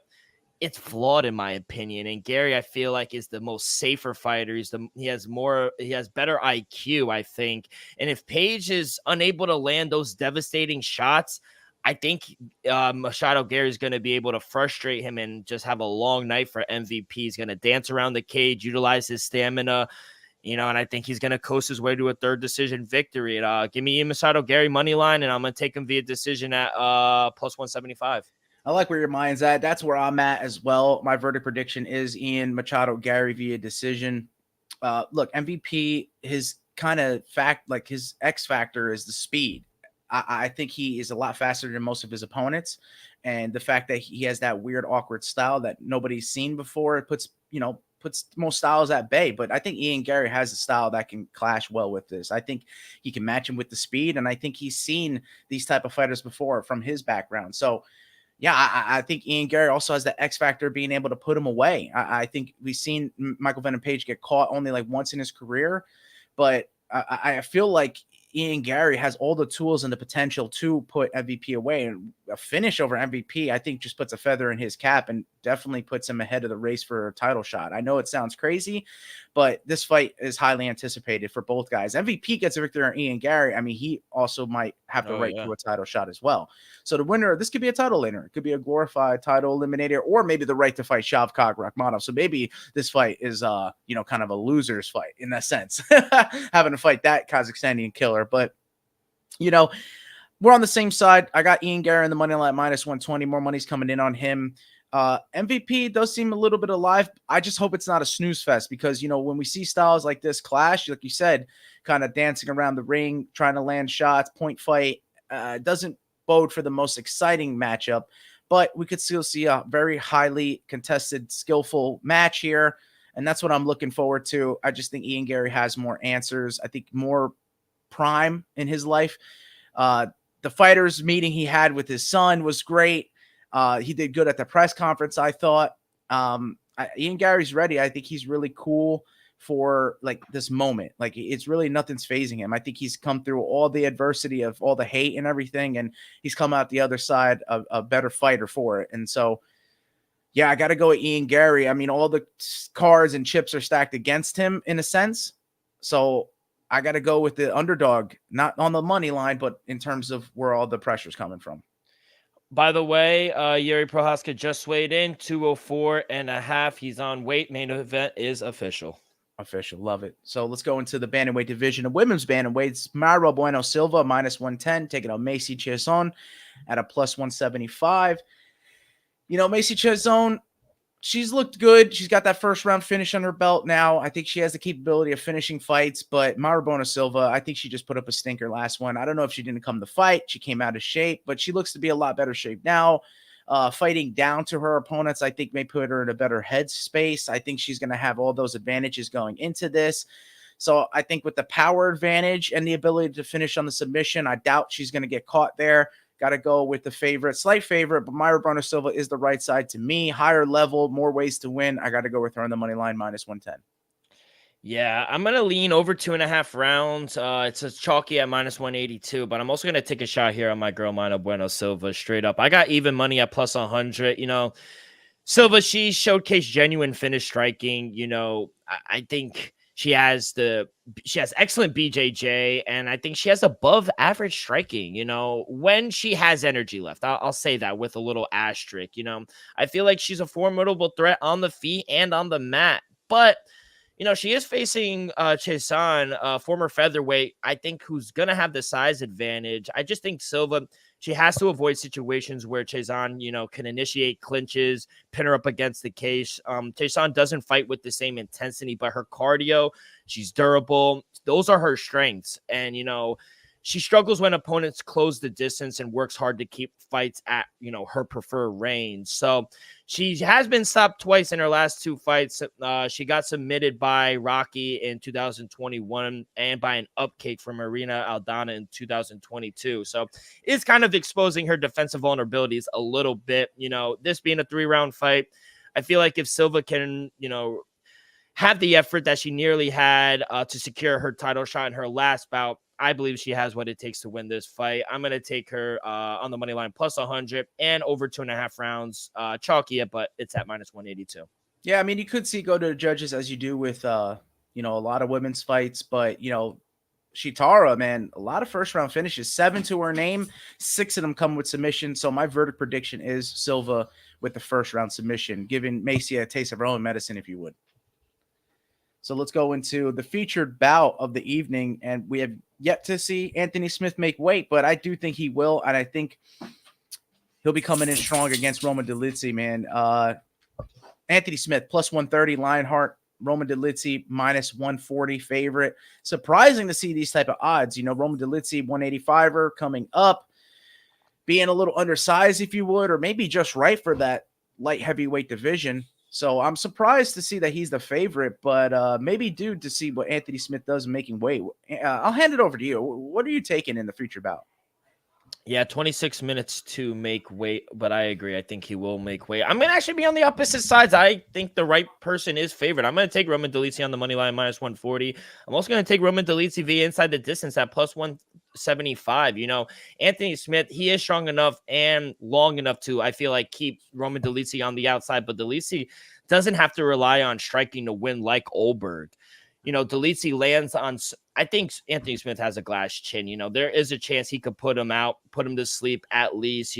it's flawed in my opinion. And Gary, I feel like, is the most safer fighter. He has better IQ, I think. And if Page is unable to land those devastating shots, I think Machado Gary is going to be able to frustrate him and just have a long night for MVP. He's going to dance around the cage, utilize his stamina, you know, and I think he's going to coast his way to a third decision victory. Give me Machado Gary money line, and I'm going to take him via decision at plus 175. I like where your mind's at. That's where I'm at as well. My verdict prediction is Ian Machado Gary via decision. Look, MVP, his kind of his X factor is the speed. I think he is a lot faster than most of his opponents. And the fact that he has that weird, awkward style that nobody's seen before, it puts most styles at bay. But I think Ian Gary has a style that can clash well with this. I think he can match him with the speed. And I think he's seen these type of fighters before from his background. So, yeah, I think Ian Gary also has the X factor being able to put him away. I think we've seen Michael Venom Page get caught only like once in his career. But I feel like Ian Gary has all the tools and the potential to put MVP away, and a finish over MVP, I think, just puts a feather in his cap and definitely puts him ahead of the race for a title shot. I know it sounds crazy, but this fight is highly anticipated for both guys. MVP gets a victory on Ian Gary. I mean, he also might have the right to a title shot as well. So the winner, this could be a title winner. It could be a glorified title eliminator, or maybe the right to fight Shavkat Rakhmonov. So maybe this fight is, kind of a loser's fight in that sense, having to fight that Kazakhstanian killer. But, you know, we're on the same side. I got Ian Gary in the money line minus 120. More money's coming in on him. MVP does seem a little bit alive. I just hope it's not a snooze fest, because, you know, when we see styles like this clash, like you said, kind of dancing around the ring, trying to land shots, point fight, doesn't bode for the most exciting matchup. But we could still see a very highly contested, skillful match here. And that's what I'm looking forward to. I just think Ian Gary has more answers. I think more prime in his life. The fighters meeting he had with his son was great. He did good at the press conference, I thought. Ian Gary's ready. I think he's really cool for like this moment. Like, it's really nothing's phasing him. I think he's come through all the adversity of all the hate and everything, and he's come out the other side a better fighter for it. And so, yeah, I got to go with Ian Gary. I mean, all the cards and chips are stacked against him in a sense. So I got to go with the underdog, not on the money line, but in terms of where all the pressure's coming from. By the way, Yuri Prohaska just weighed in 204.5. He's on weight. Main event is official. Official. Love it. So let's go into the bantamweight division. The women's bantamweights, Mayra Bueno Silva, -110, taking out Macy Chiasson at a +175. Macy Chiasson, she's looked good. She's got that first round finish on her belt now. I think she has the capability of finishing fights, but Mayra Bueno Silva, I think she just put up a stinker last one. I don't know if she didn't come to fight. She came out of shape, but she looks to be a lot better shape now. Fighting down to her opponents, I think may put her in a better headspace. I think she's going to have all those advantages going into this. So I think with the power advantage and the ability to finish on the submission, I doubt she's going to get caught there. Got to go with the favorite, slight favorite, but Mayra Bueno Silva is the right side to me. Higher level, more ways to win. I got to go with her on the money line, -110. Yeah, I'm going to lean over 2.5 rounds. It's a chalky at -182, but I'm also going to take a shot here on my girl, Mayra Bueno Silva, straight up. I got even money at +100. Silva, she showcased genuine finish striking. I think she has excellent BJJ, and I think she has above average striking, when she has energy left. I'll say that with a little asterisk. I feel like she's a formidable threat on the feet and on the mat, but she is facing Chiasson, former featherweight, I think, who's going to have the size advantage. I just think Silva, she has to avoid situations where Chiasson, can initiate clinches, pin her up against the cage. Chiasson doesn't fight with the same intensity, but her cardio, she's durable. Those are her strengths. And, she struggles when opponents close the distance and works hard to keep fights at, her preferred range. So she has been stopped twice in her last 2 fights. She got submitted by Rocky in 2021 and by an upkick from Marina Aldana in 2022. So it's kind of exposing her defensive vulnerabilities a little bit. This being a 3-round fight, I feel like if Silva can, have the effort that she nearly had to secure her title shot in her last bout, I believe she has what it takes to win this fight. I'm going to take her on the money line +100 and over 2.5 rounds. Chalky it, but it's at -182. Yeah, I mean, you could see go to the judges as you do with, a lot of women's fights, but, Shitara, man, a lot of first-round finishes, 7 to her name, 6 of them come with submission. So my verdict prediction is Silva with the first-round submission, giving Macy a taste of her own medicine, if you would. So let's go into the featured bout of the evening, and we have yet to see Anthony Smith make weight, but I do think he will, and I think he'll be coming in strong against Roman Dolidze, man. Anthony Smith +130, Lionheart, Roman Dolidze -140 favorite. Surprising to see these type of odds. Roman Dolidze 185er coming up, being a little undersized, if you would, or maybe just right for that light heavyweight division. So I'm surprised to see that he's the favorite, but maybe due to see what Anthony Smith does making weight. I'll hand it over to you. What are you taking in the feature bout? Yeah, 26 minutes to make weight, but I agree. I think he will make weight. I'm going to actually be on the opposite sides. I think the right person is favored. I'm going to take Roman Dolidze on the money line -140. I'm also going to take Roman Dolidze via inside the distance at +175. Anthony Smith, he is strong enough and long enough to, I feel like, keep Roman Dolidze on the outside, but Dolidze doesn't have to rely on striking to win like Olberg. Dolidze lands on, I think Anthony Smith has a glass chin. There is a chance he could put him out, put him to sleep at least,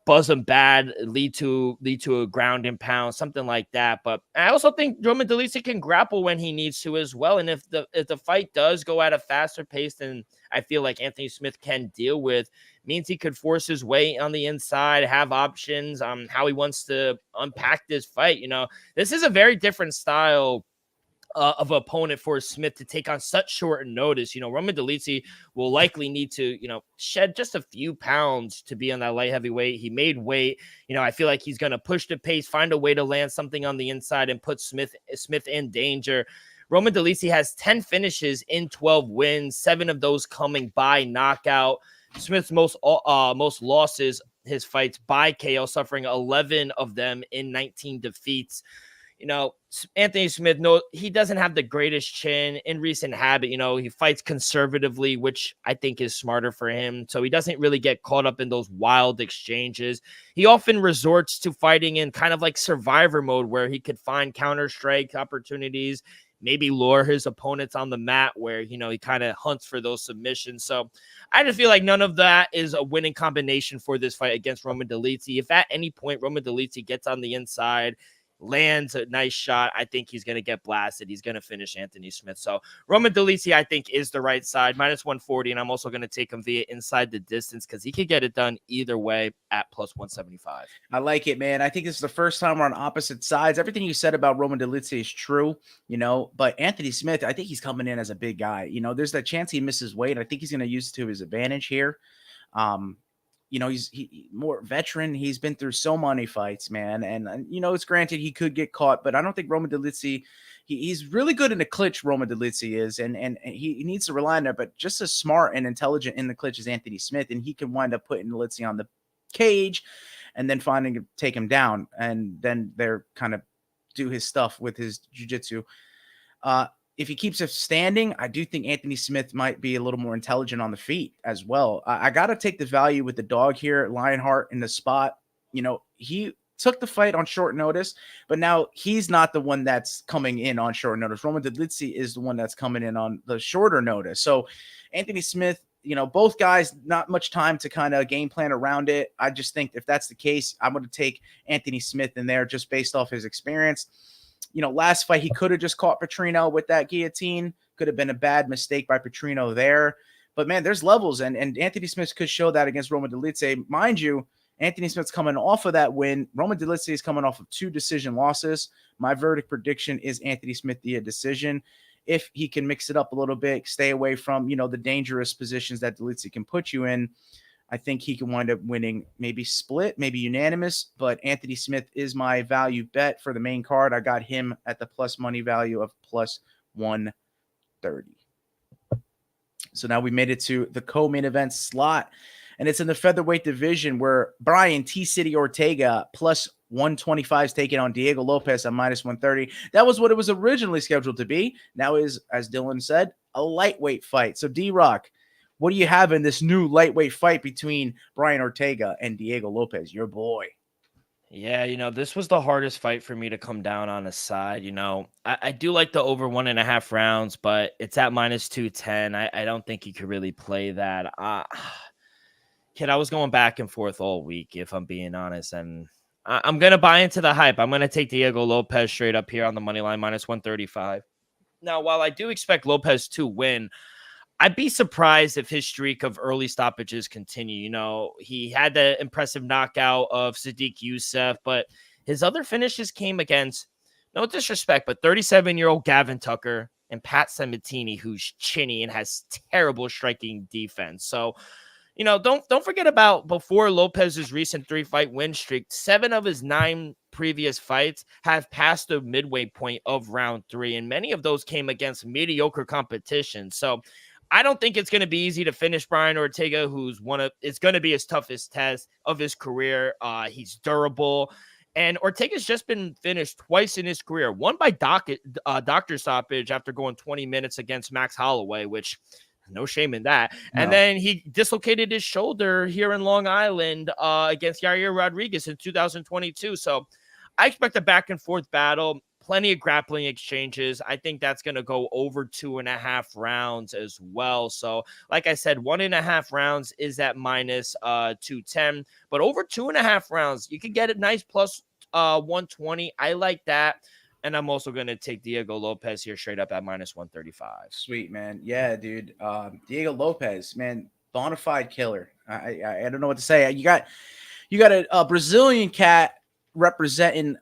buzz him bad, lead to a ground and pound, something like that. But I also think Roman Dolidze can grapple when he needs to as well. And if the fight does go at a faster pace than I feel like Anthony Smith can deal with, means he could force his way on the inside, have options on how he wants to unpack this fight. This is a very different style of opponent for Smith to take on such short notice. Roman Dolidze will likely need to, shed just a few pounds to be on that light heavyweight. He made weight. I feel like he's going to push the pace, find a way to land something on the inside and put Smith in danger. Roman Dolidze has 10 finishes in 12 wins, 7 of those coming by knockout. Smith's most losses, his fights by KO, suffering 11 of them in 19 defeats. Anthony Smith, he doesn't have the greatest chin in recent habit. He fights conservatively, which I think is smarter for him. So he doesn't really get caught up in those wild exchanges. He often resorts to fighting in kind of like survivor mode where he could find counter strike opportunities, maybe lure his opponents on the mat where, he kind of hunts for those submissions. So I just feel like none of that is a winning combination for this fight against Roman Dolidze. If at any point Roman Dolidze gets on the inside, lands a nice shot, I think he's going to get blasted. He's going to finish Anthony Smith. So Roman Dolidze, I think, is the right side, minus 140. And I'm also going to take him via inside the distance because he could get it done either way at plus 175. I like it, man. I think this is the first time we're on opposite sides. Everything you said about Roman Dolidze is true, but Anthony Smith, I think he's coming in as a big guy. There's that chance he misses weight. I think he's going to use it to his advantage here. He's more veteran. He's been through so many fights, man. And it's granted he could get caught, but I don't think Roman Dolidze, he's really good in the clinch. Roman Dolidze is, and he needs to rely on that, but just as smart and intelligent in the clinch as Anthony Smith. And he can wind up putting Dolidze on the cage and then finding to take him down. And then they're kind of do his stuff with his jiu-jitsu. If he keeps it standing, I do think Anthony Smith might be a little more intelligent on the feet as well. I got to take the value with the dog here, Lionheart in the spot. He took the fight on short notice, but now he's not the one that's coming in on short notice. Roman Dolidze is the one that's coming in on the shorter notice. So Anthony Smith, both guys, not much time to kind of game plan around it. I just think if that's the case, I'm going to take Anthony Smith in there just based off his experience. Last fight, he could have just caught Petrino with that guillotine. Could have been a bad mistake by Petrino there. But, man, there's levels, and Anthony Smith could show that against Roman Dolidze. Mind you, Anthony Smith's coming off of that win. Roman Dolidze is coming off of 2 decision losses. My verdict prediction is Anthony Smith via decision. If he can mix it up a little bit, stay away from, the dangerous positions that Dolidze can put you in, I think he can wind up winning, maybe split, maybe unanimous, but Anthony Smith is my value bet for the main card. I got him at the plus money value of plus 130. So now we made it to the co-main event slot, and it's in the featherweight division where Brian T-City Ortega plus 125 is taking on Diego Lopez at minus 130. That was what it was originally scheduled to be. Now is, as Dylan said, a lightweight fight. So D-Rock, what do you have in this new lightweight fight between Brian Ortega and Diego Lopez, your boy? Yeah, this was the hardest fight for me to come down on a side. I do like the over 1.5 rounds, but it's at minus 210. I don't think you could really play that. Kid, I was going back and forth all week, if I'm being honest, and I'm going to buy into the hype. I'm going to take Diego Lopez straight up here on the money line, minus 135. Now, while I do expect Lopez to win, I'd be surprised if his streak of early stoppages continue. He had the impressive knockout of Sadiq Youssef, but his other finishes came against, no disrespect, but 37-year-old Gavin Tucker and Pat Sabatini, who's chinny and has terrible striking defense. So, don't forget about before Lopez's recent 3-fight win streak, 7 of his 9 previous fights have passed the midway point of round 3, and many of those came against mediocre competition. So I don't think it's going to be easy to finish Brian Ortega, it's going to be his toughest test of his career. He's durable, and Ortega's just been finished twice in his career. One by doctor stoppage after going 20 minutes against Max Holloway, which no shame in that. No. And then he dislocated his shoulder here in Long Island against Yair Rodriguez in 2022. So I expect a back and forth battle. Plenty of grappling exchanges. I think that's going to go over 2.5 rounds as well. So, like I said, 1.5 rounds is at minus 210, but over 2.5 rounds, you can get a nice plus 120. I like that. And I'm also going to take Diego Lopez here straight up at minus 135. Sweet, man. Yeah, dude. Diego Lopez, man, bona fide killer. I don't know what to say. You got a Brazilian cat representing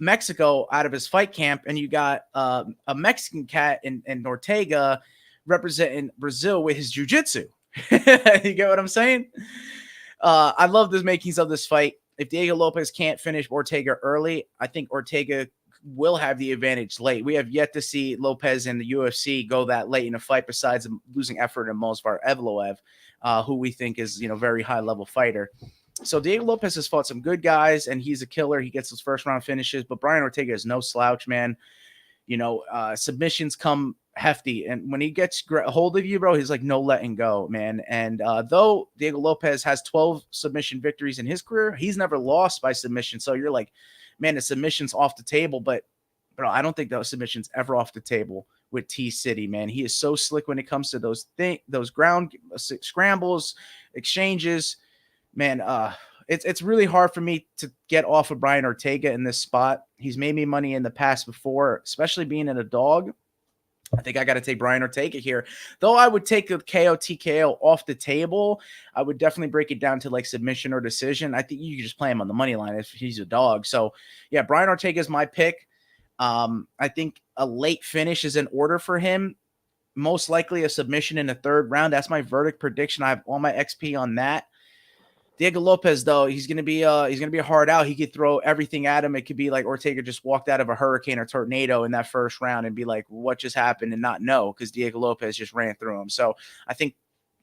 Mexico out of his fight camp, and you got a Mexican cat in Ortega representing Brazil with his jiu-jitsu. You get what I'm saying? I love the makings of this fight. If Diego Lopez can't finish Ortega early, I think Ortega will have the advantage late. We have yet to see Lopez in the UFC go that late in a fight, besides losing effort in Movsar Evloev, who we think is, very high-level fighter. So Diego Lopez has fought some good guys, and he's a killer. He gets those first-round finishes, but Brian Ortega is no slouch, man. Submissions come hefty, and when he gets a hold of you, bro, he's like no letting go, man. And though Diego Lopez has 12 submission victories in his career, he's never lost by submission. So you're like, man, the submission's off the table, but bro, I don't think those submissions ever off the table with T-City, man. He is so slick when it comes to those ground scrambles, exchanges. Man, it's really hard for me to get off of Brian Ortega in this spot. He's made me money in the past before, especially being in a dog. I think I got to take Brian Ortega here. Though I would take a KO TKO off the table, I would definitely break it down to like submission or decision. I think you can just play him on the money line if he's a dog. So yeah, Brian Ortega is my pick. I think a late finish is in order for him. Most likely a submission in the third round. That's my verdict prediction. I have all my XP on that. Diego Lopez, though, he's gonna be a hard out. He could throw everything at him. It could be like Ortega just walked out of a hurricane or tornado in that first round and be like, what just happened, and not know, because Diego Lopez just ran through him. So I think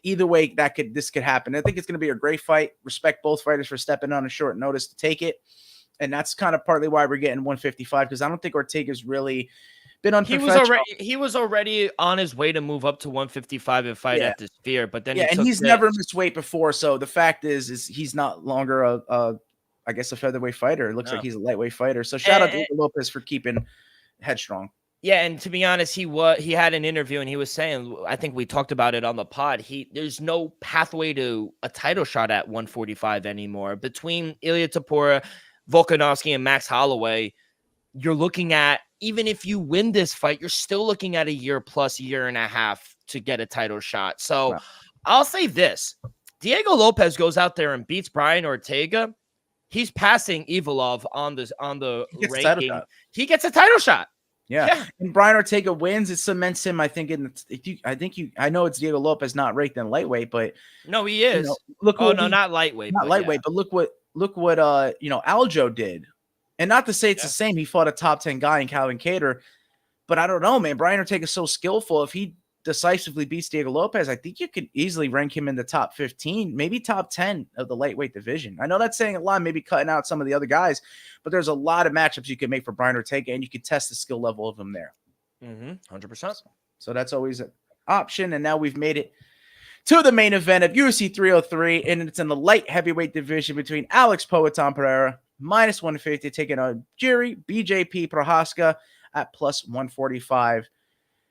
either way this could happen. I think it's gonna be a great fight. Respect both fighters for stepping on a short notice to take it. And that's kind of partly why we're getting 155, because I don't think Ortega's really been unprofessional. He was already on his way to move up to 155 and fight at the Sphere, but then he's never missed weight before. So the fact is he's not longer a featherweight fighter. It looks like he's a lightweight fighter. So shout out to Lopez for keeping headstrong. Yeah, and to be honest, he had an interview and he was saying, I think we talked about it on the pod. There's no pathway to a title shot at 145 anymore. Between Ilya Tapora, Volkanovski, and Max Holloway, you're looking at, even if you win this fight, you're still looking at a year and a half to get a title shot. So I'll say this. Diego Lopez goes out there and beats Brian Ortega. He's passing Ivalov on the ranking. He gets a title shot. Yeah. And Brian Ortega wins. It cements him, I think. I know it's Diego Lopez, not ranked in lightweight, but no, he is. Not lightweight. Not lightweight, but look what Aljo did. And not to say it's the same. He fought a top 10 guy in Calvin Kattar. But I don't know, man. Brian Ortega is so skillful. If he decisively beats Diego Lopez, I think you could easily rank him in the top 15, maybe top 10 of the lightweight division. I know that's saying a lot, maybe cutting out some of the other guys, but there's a lot of matchups you can make for Brian Ortega, and you can test the skill level of him there. 100%. So that's always an option. And now we've made it to the main event of UFC 303, and it's in the light heavyweight division between Alex Poatan Pereira, minus 150, taking on Jiri BJP Prochazka at plus 145.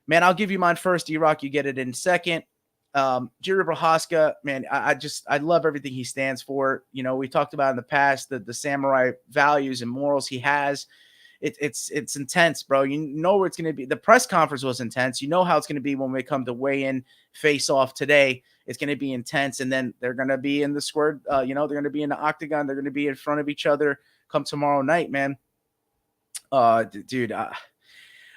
Man, I'll give you mine first. D-Rock, you get it in second. Jiri Prochazka, man, I love everything he stands for. You know, we talked about in the past the samurai values and morals he has. It's intense, bro. You know where it's going to be. The press conference was intense. You know how it's going to be when we come to weigh in face off today. It's going to be intense. And then they're going to be in the square, they're going to be in the octagon. They're going to be in front of each other come tomorrow night, man. Dude,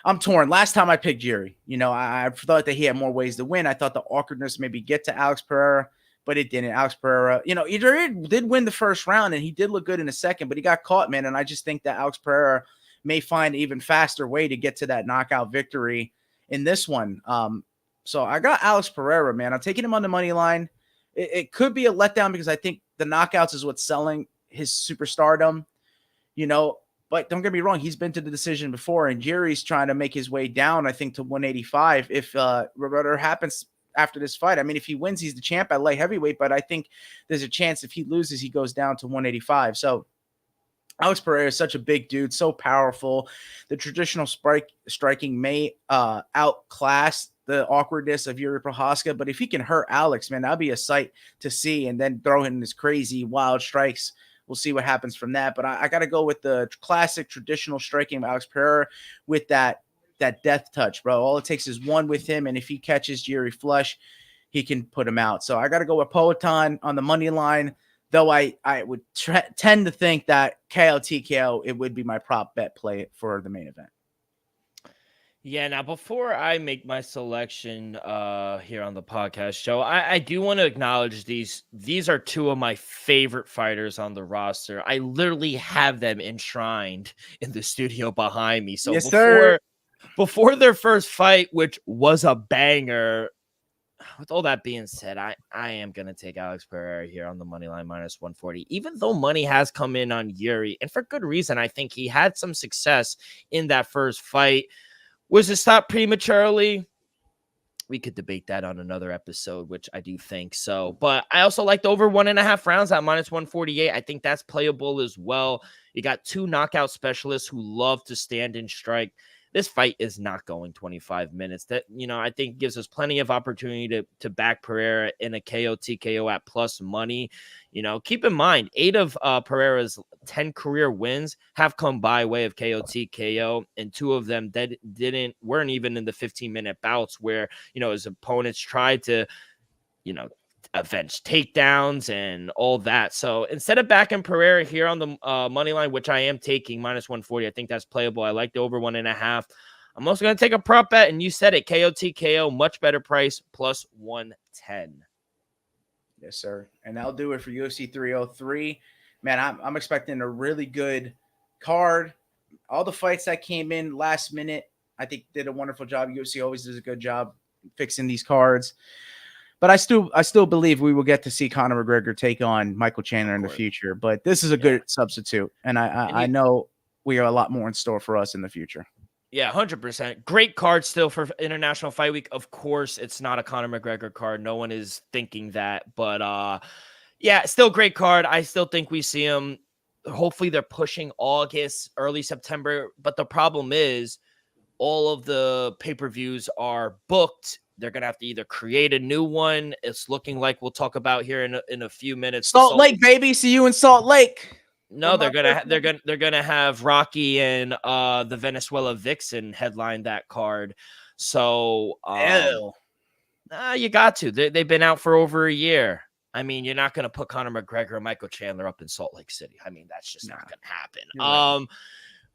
I'm torn. Last time I picked Jiri, I thought that he had more ways to win. I thought the awkwardness maybe get to Alex Pereira, but it didn't. Alex Pereira, he did win the first round and he did look good in the second, but he got caught, man. And I just think that Alex Pereira may find an even faster way to get to that knockout victory in this one. So I got Alex Pereira, man. I'm taking him on the money line. It could be a letdown because I think the knockouts is what's selling his superstardom, but don't get me wrong. He's been to the decision before, and Jiri's trying to make his way down, I think, to 185 if whatever happens after this fight. I mean, if he wins, he's the champ at light heavyweight, but I think there's a chance if he loses, he goes down to 185. So Alex Pereira is such a big dude, so powerful. The traditional striking may outclass the awkwardness of Jiri Prochazka, but if he can hurt Alex, man, that'd be a sight to see, and then throw in his crazy wild strikes. We'll see what happens from that. But I got to go with the classic traditional striking of Alex Pereira with that death touch, bro. All it takes is one with him, and if he catches Jiri flush, he can put him out. So I got to go with Poatan on the money line, though I would tend to think that KO TKO, it would be my prop bet play for the main event. Yeah, now before I make my selection here on the podcast show, I do want to acknowledge these are two of my favorite fighters on the roster. I literally have them enshrined in the studio behind me. So yes, before their first fight, which was a banger, with all that being said, I am going to take Alex Pereira here on the money line minus 140, even though money has come in on Jiri, and for good reason. I think he had some success in that first fight. Was it stopped prematurely? We could debate that on another episode, which I do think so. But I also like the over 1.5 rounds at minus 148. I think that's playable as well. You got two knockout specialists who love to stand and strike. this fight is not going 25 minutes. That, I think gives us plenty of opportunity to back Pereira in a KO TKO at plus money. Keep in mind, 8 of Pereira's 10 career wins have come by way of KO TKO, and 2 of them that weren't even in the 15-minute bouts where, his opponents tried to, avenge takedowns and all that. So instead of backing Pereira here on the money line, which I am taking minus 140, I think that's playable. I like the over 1.5. I'm also going to take a prop bet, and you said it, KO TKO, much better price, plus 110. Yes, sir. And that'll do it for UFC 303. Man, I'm expecting a really good card. All the fights that came in last minute, I think did a wonderful job. UFC always does a good job fixing these cards. But I still believe we will get to see Conor McGregor take on Michael Chandler in the future. But this is a good substitute. And I know we have a lot more in store for us in the future. Yeah, 100%. Great card still for International Fight Week. Of course, it's not a Conor McGregor card. No one is thinking that. But, yeah, still great card. I still think we see him. Hopefully they're pushing August, early September. But the problem is all of the pay-per-views are booked. They're going to have to either create a new one. It's looking like we'll talk about here in a few minutes. Salt Lake, baby. See you in Salt Lake. No, they're gonna have Rocky and the Venezuela Vixen headline that card. So you got to. They've been out for over a year. I mean, you're not gonna put Conor McGregor and Michael Chandler up in Salt Lake City. I mean, that's just not gonna happen. Right.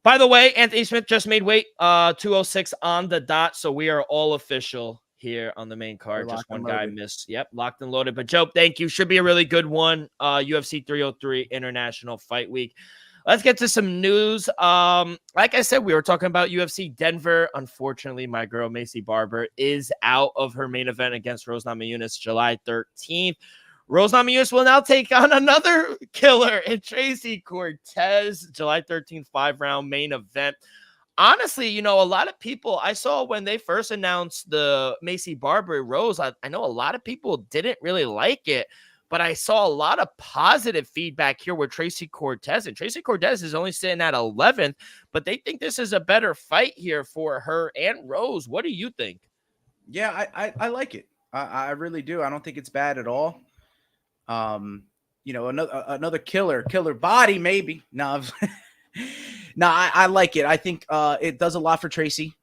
By the way, Anthony Smith just made weight 206 on the dot, so we are all official here on the main card. Just one guy missed. Yep, locked and loaded. But Joe, thank you. Should be a really good one. UFC 303 International Fight Week. Let's get to some news. Like I said, we were talking about UFC Denver. Unfortunately, my girl Macy Barber is out of her main event against Rose Namajunas July 13th. Rose Namajunas will now take on another killer in Tracy Cortez. July 13th, 5-round main event. Honestly, a lot of people I saw when they first announced the Macy Barber Rose, I know a lot of people didn't really like it, but I saw a lot of positive feedback here with Tracy Cortez. And Tracy Cortez is only sitting at 11th, but they think this is a better fight here for her and Rose. What do you think? Yeah, I like it. I really do. I don't think it's bad at all. Another killer body, maybe. No, I like it. I think it does a lot for Tracy.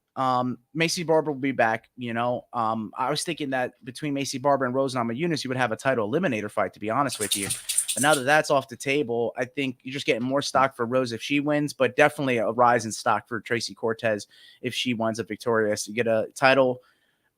Macy Barber will be back. I was thinking that between Macy Barber and Rose Namajunas, you would have a title eliminator fight, to be honest with you. But now that that's off the table, I think you're just getting more stock for Rose if she wins, but definitely a rise in stock for Tracy Cortez if she winds up victorious. You get a title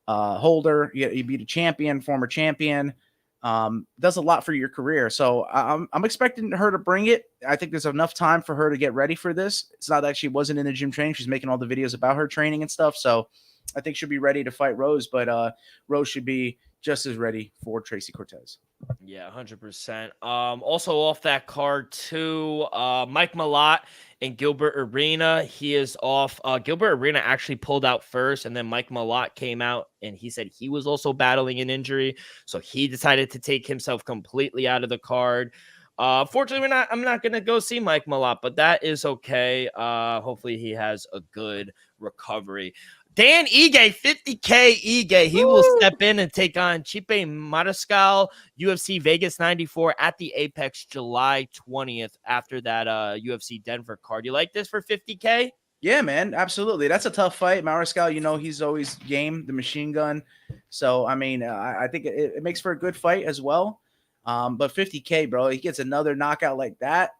holder, you beat a champion, former champion. Does a lot for your career. So I'm expecting her to bring it. I think there's enough time for her to get ready for this. It's not that she wasn't in the gym training. She's making all the videos about her training and stuff. So I think she'll be ready to fight Rose, but Rose should be just as ready for Tracy Cortez. Yeah, 100%. Also off that card too, Mike Malott and Gilbert Arena. He is off. Gilbert Arena actually pulled out first, and then Mike Malott came out, and he said he was also battling an injury, so he decided to take himself completely out of the card. Fortunately, I'm not gonna go see Mike Malott, but that is okay. Hopefully, he has a good recovery. Dan Ige, 50K Ige. He will step in and take on Chipe Mariscal, UFC Vegas 94 at the Apex July 20th after that UFC Denver card. You like this for 50K? Yeah, man, absolutely. That's a tough fight. Mariscal, he's always game, the machine gun. So, I mean, I think it makes for a good fight as well. But 50K, bro, he gets another knockout like that.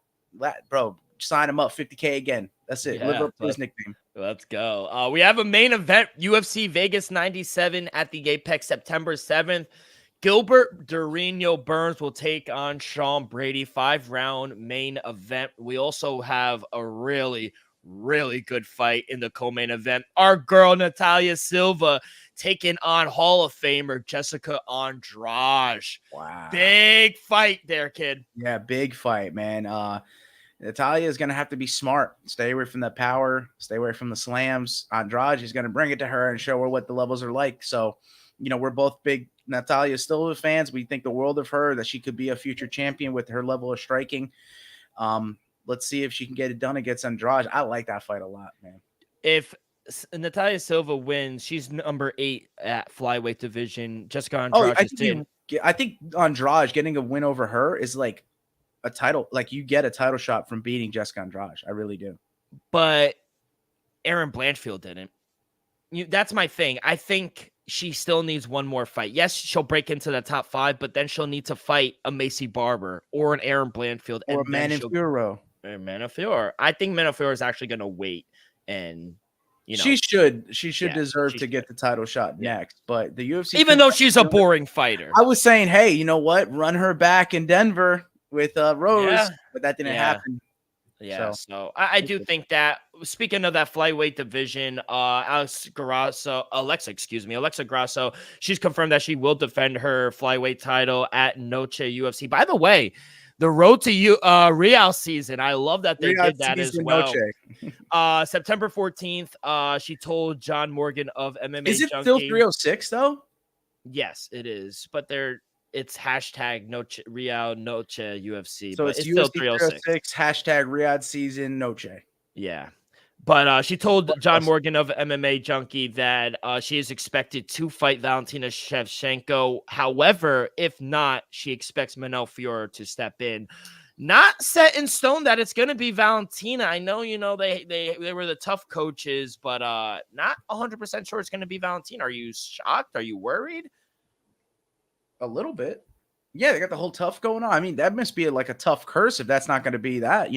Bro, sign him up, 50K again. That's it. Live up to his nickname. Let's go. We have a main event, UFC Vegas 97 at the Apex September 7th. Gilbert Durinho Burns will take on Sean Brady, 5-round main event. We also have a really, really good fight in the co-main event. Our girl, Natalia Silva, taking on Hall of Famer Jessica Andrade. Wow. Big fight there, kid. Yeah, big fight, man. Natalia is going to have to be smart. Stay away from the power. Stay away from the slams. Andrade is going to bring it to her and show her what the levels are like. So, we're both big Natalia Silva fans. We think the world of her, that she could be a future champion with her level of striking. Let's see if she can get it done against Andrade. I like that fight a lot, man. If Natalia Silva wins, she's number 8 at flyweight division. Jessica Oh, Andrade is in. I think Andrade getting a win over her is like a title. Like you get a title shot from beating Jessica Andrade. I really do. But Erin Blanchfield didn't. That's my thing. I think she still needs one more fight. Yes, she'll break into the top 5, but then she'll need to fight a Macy Barber or an Erin Blanchfield Or a Manafiro. Manafiro. I think Manafiro is actually going to wait, and she should deserve to get the title shot next. But the UFC, even though she's a boring fighter, I was saying, hey, you know what? Run her back in Denver with Rose, but that didn't happen. Yeah, so I do think that, speaking of that flyweight division, Alexa Grasso, she's confirmed that she will defend her flyweight title at Noche UFC. By the way, the road to Real season, I love that they did that as well. September 14th, she told John Morgan of MMA Is it Junkie, still 306 though? Yes, it is, but it's hashtag Noche Real Noche UFC. So but it's still UFC 306 hashtag Riyadh season Noche. Yeah. But she told John Morgan of MMA Junkie that she is expected to fight Valentina Shevchenko. However, if not, she expects Manel Fiore to step in. Not set in stone that it's going to be Valentina. I know, they were the tough coaches, but not 100% sure it's going to be Valentina. Are you shocked? Are you worried? A little bit. Yeah, they got the whole tough going on. I mean, that must be like a tough curse if that's not going to be that,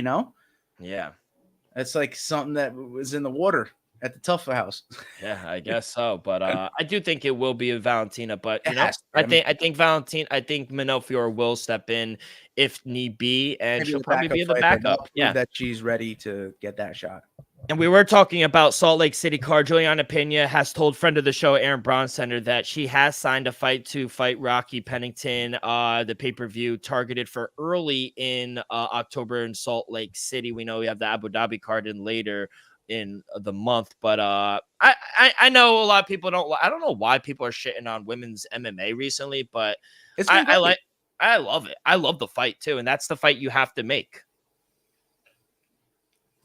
Yeah. It's like something that was in the water at the Tough House. Yeah, I guess so. But I do think it will be a Valentina. But I think Manel Fiore will step in if need be, and she'll probably be the backup. Yeah, that she's ready to get that shot. And we were talking about Salt Lake City card. Juliana Pena has told friend of the show, Aaron Bronsteiner, that she has signed a fight to fight Rocky Pennington, the pay-per-view targeted for early in October in Salt Lake City. We know we have the Abu Dhabi card in later in the month, but I know a lot of people I don't know why people are shitting on women's MMA recently, but I love it. I love the fight too, and that's the fight you have to make.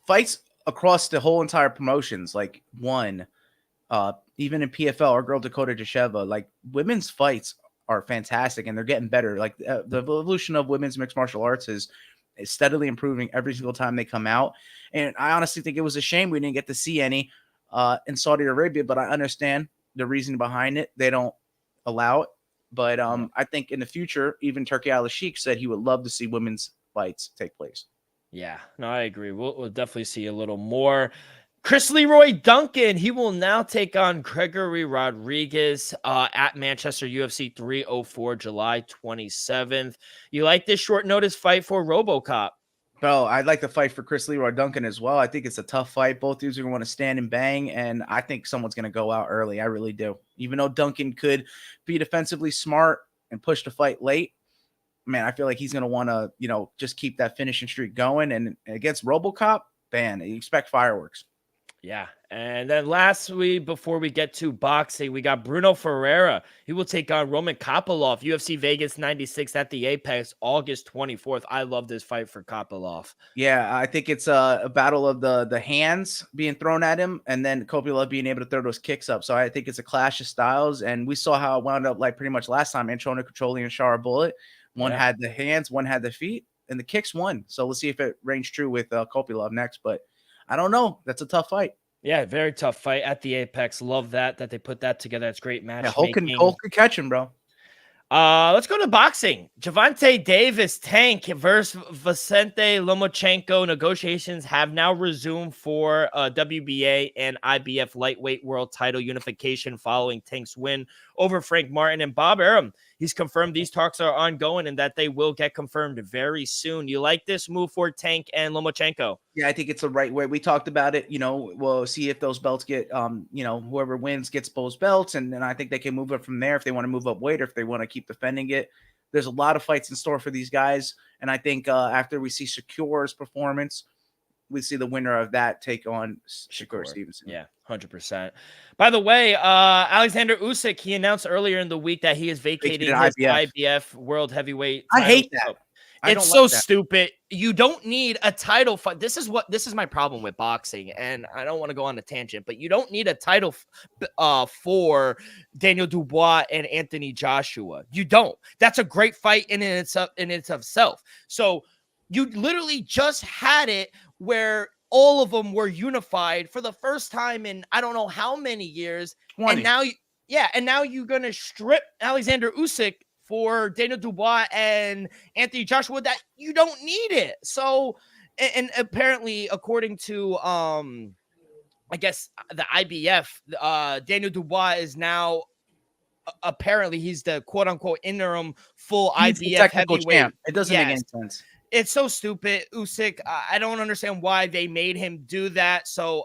Fights across the whole entire promotions, like even in PFL, our girl Dakota Desheva, like women's fights are fantastic and they're getting better. Like the evolution of women's mixed martial arts is steadily improving every single time they come out. And I honestly think it was a shame we didn't get to see any in Saudi Arabia, but I understand the reason behind it. They don't allow it. But I think in the future, even Turki Al-Sheikh said he would love to see women's fights take place. Yeah, no, I agree. We'll definitely see a little more. Chris Leroy Duncan, he will now take on Gregory Rodriguez at Manchester UFC 304, July 27th. You like this short notice fight for RoboCop? Well, I'd like to fight for Chris Leroy Duncan as well. I think it's a tough fight. Both dudes are going to want to stand and bang, and I think someone's going to go out early. I really do. Even though Duncan could be defensively smart and push the fight late, man, I feel like he's going to want to, just keep that finishing streak going. And against RoboCop, man, you expect fireworks. Yeah. And then lastly, before we get to boxing, we got Bruno Ferreira. He will take on Roman Kopylov, UFC Vegas 96 at the Apex, August 24th. I love this fight for Kopylov. Yeah, I think it's a battle of the hands being thrown at him and then Kopylov being able to throw those kicks up. So I think it's a clash of styles. And we saw how it wound up like pretty much last time. Antonio Controli and Shara Bullet. One had the hands, one had the feet, and the kicks won. So we'll see if it rings true with Kopylov next. But I don't know. That's a tough fight. Yeah, very tough fight at the Apex. Love that they put that together. That's great matchmaking. Yeah, Hulk can catch him, bro. Let's go to boxing. Gervonta Davis Tank versus Vicente Lomachenko. Negotiations have now resumed for WBA and IBF lightweight world title unification following Tank's win over Frank Martin and Bob Arum. He's confirmed these talks are ongoing and that they will get confirmed very soon. You like this move for Tank and Lomachenko? Yeah, I think it's the right way. We talked about it. We'll see if those belts get, whoever wins gets both belts. And then I think they can move up from there if they want to move up weight or if they want to keep defending it. There's a lot of fights in store for these guys. And I think after we see Shakur's performance, we see the winner of that take on Shakur Stevenson. Yeah, 100%. By the way, Alexander Usyk, he announced earlier in the week that he is vacating his IBF World Heavyweight title. I hate that. It's so stupid. You don't need a title fight. This is my problem with boxing, and I don't want to go on a tangent, but you don't need a title for Daniel Dubois and Anthony Joshua. You don't. That's a great fight in itself. So you literally just had it where all of them were unified for the first time in I don't know how many years, 20. and now you're gonna strip Alexander Usyk for Daniel Dubois and Anthony Joshua that you don't need it. So, and apparently, according to, I guess the IBF, Daniel Dubois is now, apparently he's the quote unquote interim full IBF heavyweight champ. It doesn't make any sense. It's so stupid. Usyk, I don't understand why they made him do that. So,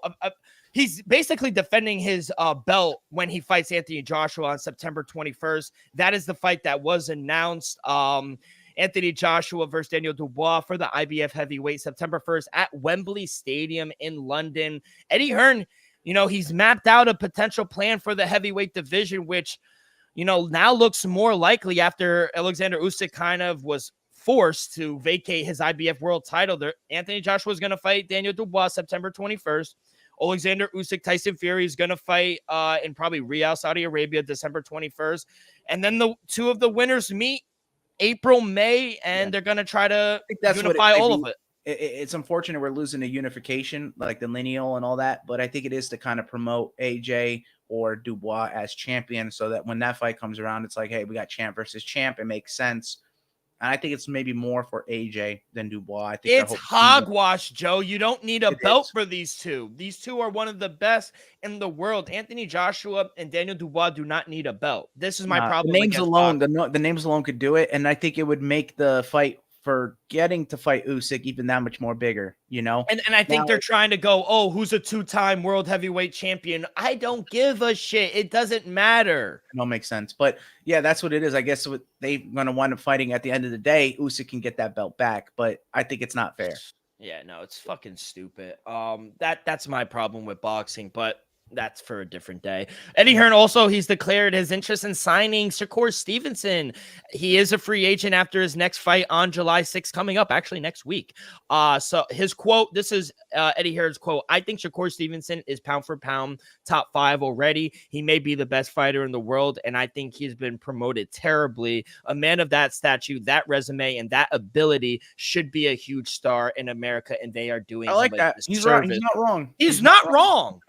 he's basically defending his belt when he fights Anthony Joshua on September 21st. That is the fight that was announced. Anthony Joshua versus Daniel Dubois for the IBF heavyweight, September 1st at Wembley Stadium in London. Eddie Hearn, he's mapped out a potential plan for the heavyweight division, which, now looks more likely after Alexander Usyk kind of was forced to vacate his IBF world title. Anthony Joshua is going to fight Daniel Dubois September 21st. Alexander Usyk, Tyson Fury is going to fight in probably Riyadh, Saudi Arabia, December 21st. And then the two of the winners meet April, May, and they're going to try to unify all of it. It's unfortunate we're losing the unification, like the lineal and all that, but I think it is to kind of promote AJ or Dubois as champion so that when that fight comes around, it's like, hey, we got champ versus champ. It makes sense. And I think it's maybe more for AJ than Dubois. I think it's hogwash, Joe. You don't need a belt for these two. These two are one of the best in the world. Anthony Joshua and Daniel Dubois do not need a belt. This is my problem. The names alone, the names alone could do it, and I think it would make the fight for getting to fight Usyk even that much more bigger, And I think they're trying to go, oh, who's a two-time world heavyweight champion? I don't give a shit. It doesn't matter. It don't make sense. But yeah, that's what it is. I guess what they're going to wind up fighting at the end of the day, Usyk can get that belt back, but I think it's not fair. Yeah, no, it's fucking stupid. That's my problem with boxing, but that's for a different day. Eddie Hearn also, he's declared his interest in signing Shakur Stevenson. He is a free agent after his next fight on July 6th, coming up actually next week. So his quote, this is Eddie Hearn's quote: I think Shakur Stevenson is pound for pound top 5 already. He may be the best fighter in the world, and I think he's been promoted terribly. A man of that stature, that resume, and that ability should be a huge star in America, and they are doing I like that. He's right. He's not wrong. He's not wrong.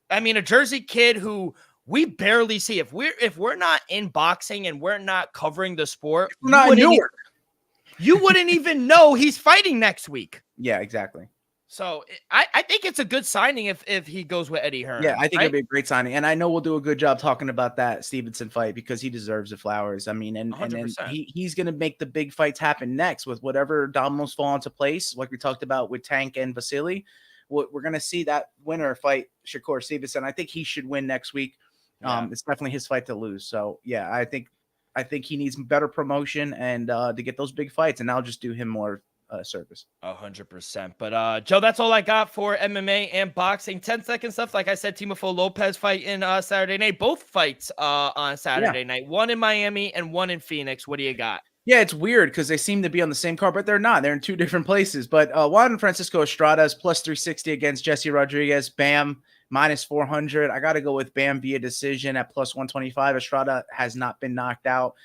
I mean, a Jersey kid who we barely see. If we're not in boxing and we're not covering the sport, you wouldn't even know he's fighting next week. Yeah, exactly. So I think it's a good signing if he goes with Eddie Hearn. Yeah, I think it'd be a great signing, and I know we'll do a good job talking about that Stevenson fight because he deserves the flowers. I mean, and he's going to make the big fights happen next with whatever dominoes fall into place, like we talked about with Tank and Vasily. We're going to see that winner fight Shakur Stevenson. I think he should win next week. It's definitely his fight to lose. So yeah, I think he needs better promotion and to get those big fights, and I'll just do him more service. 100%. But Joe, that's all I got for MMA and boxing. 10 seconds left. Like I said, Teofimo Lopez fight in Saturday night. Both fights on Saturday night. One in Miami and one in Phoenix. What do you got? Yeah, it's weird because they seem to be on the same card, but they're not. They're in two different places. But Juan Francisco Estrada is plus 360 against Jesse Rodriguez. Bam, minus 400. I got to go with Bam via decision at plus 125. Estrada has not been knocked out.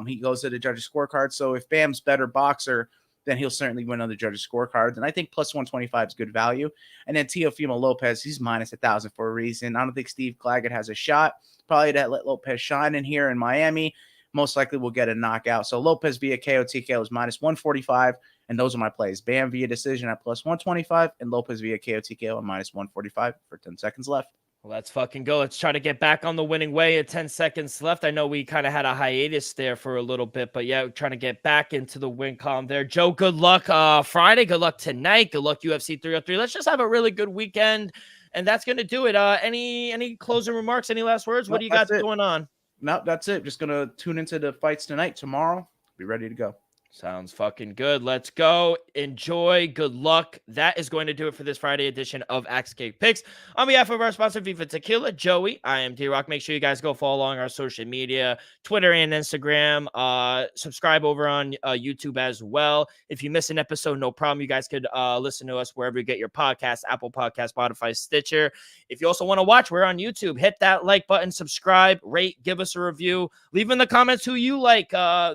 He goes to the judges' scorecard. So if Bam's better boxer, then he'll certainly win on the judges' scorecards. And I think plus 125 is good value. And then Teofimo Lopez, he's minus 1,000 for a reason. I don't think Steve Claggett has a shot. Probably to let Lopez shine in here in Miami. Most likely will get a knockout. So Lopez via KO TKO is minus 145, and those are my plays. Bam via decision at plus 125, and Lopez via KO TKO at minus 145 for 10 seconds left. Well, let's fucking go. Let's try to get back on the winning way at 10 seconds left. I know we kind of had a hiatus there for a little bit, but yeah, we're trying to get back into the win column there. Joe, good luck Friday. Good luck tonight. Good luck UFC 303. Let's just have a really good weekend, and that's going to do it. Any closing remarks? Any last words? What do you got going on? No, that's it. Just going to tune into the fights tonight. Tomorrow, be ready to go. Sounds fucking good. Let's go. Enjoy. Good luck. That is going to do it for this Friday edition of Axe Cake Picks. On behalf of our sponsor, Viva Tequila, Joey, I am D-Rock. Make sure you guys go follow along our social media, Twitter and Instagram. Subscribe over on YouTube as well. If you miss an episode, no problem. You guys could listen to us wherever you get your podcasts, Apple Podcasts, Spotify, Stitcher. If you also want to watch, we're on YouTube. Hit that like button, subscribe, rate, give us a review. Leave in the comments who you like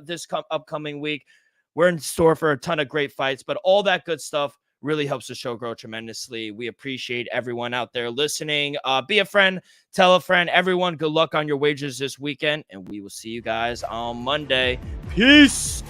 this upcoming week. We're in store for a ton of great fights, but all that good stuff really helps the show grow tremendously. We appreciate everyone out there listening. Be a friend, tell a friend. Everyone, good luck on your wagers this weekend, and we will see you guys on Monday. Peace.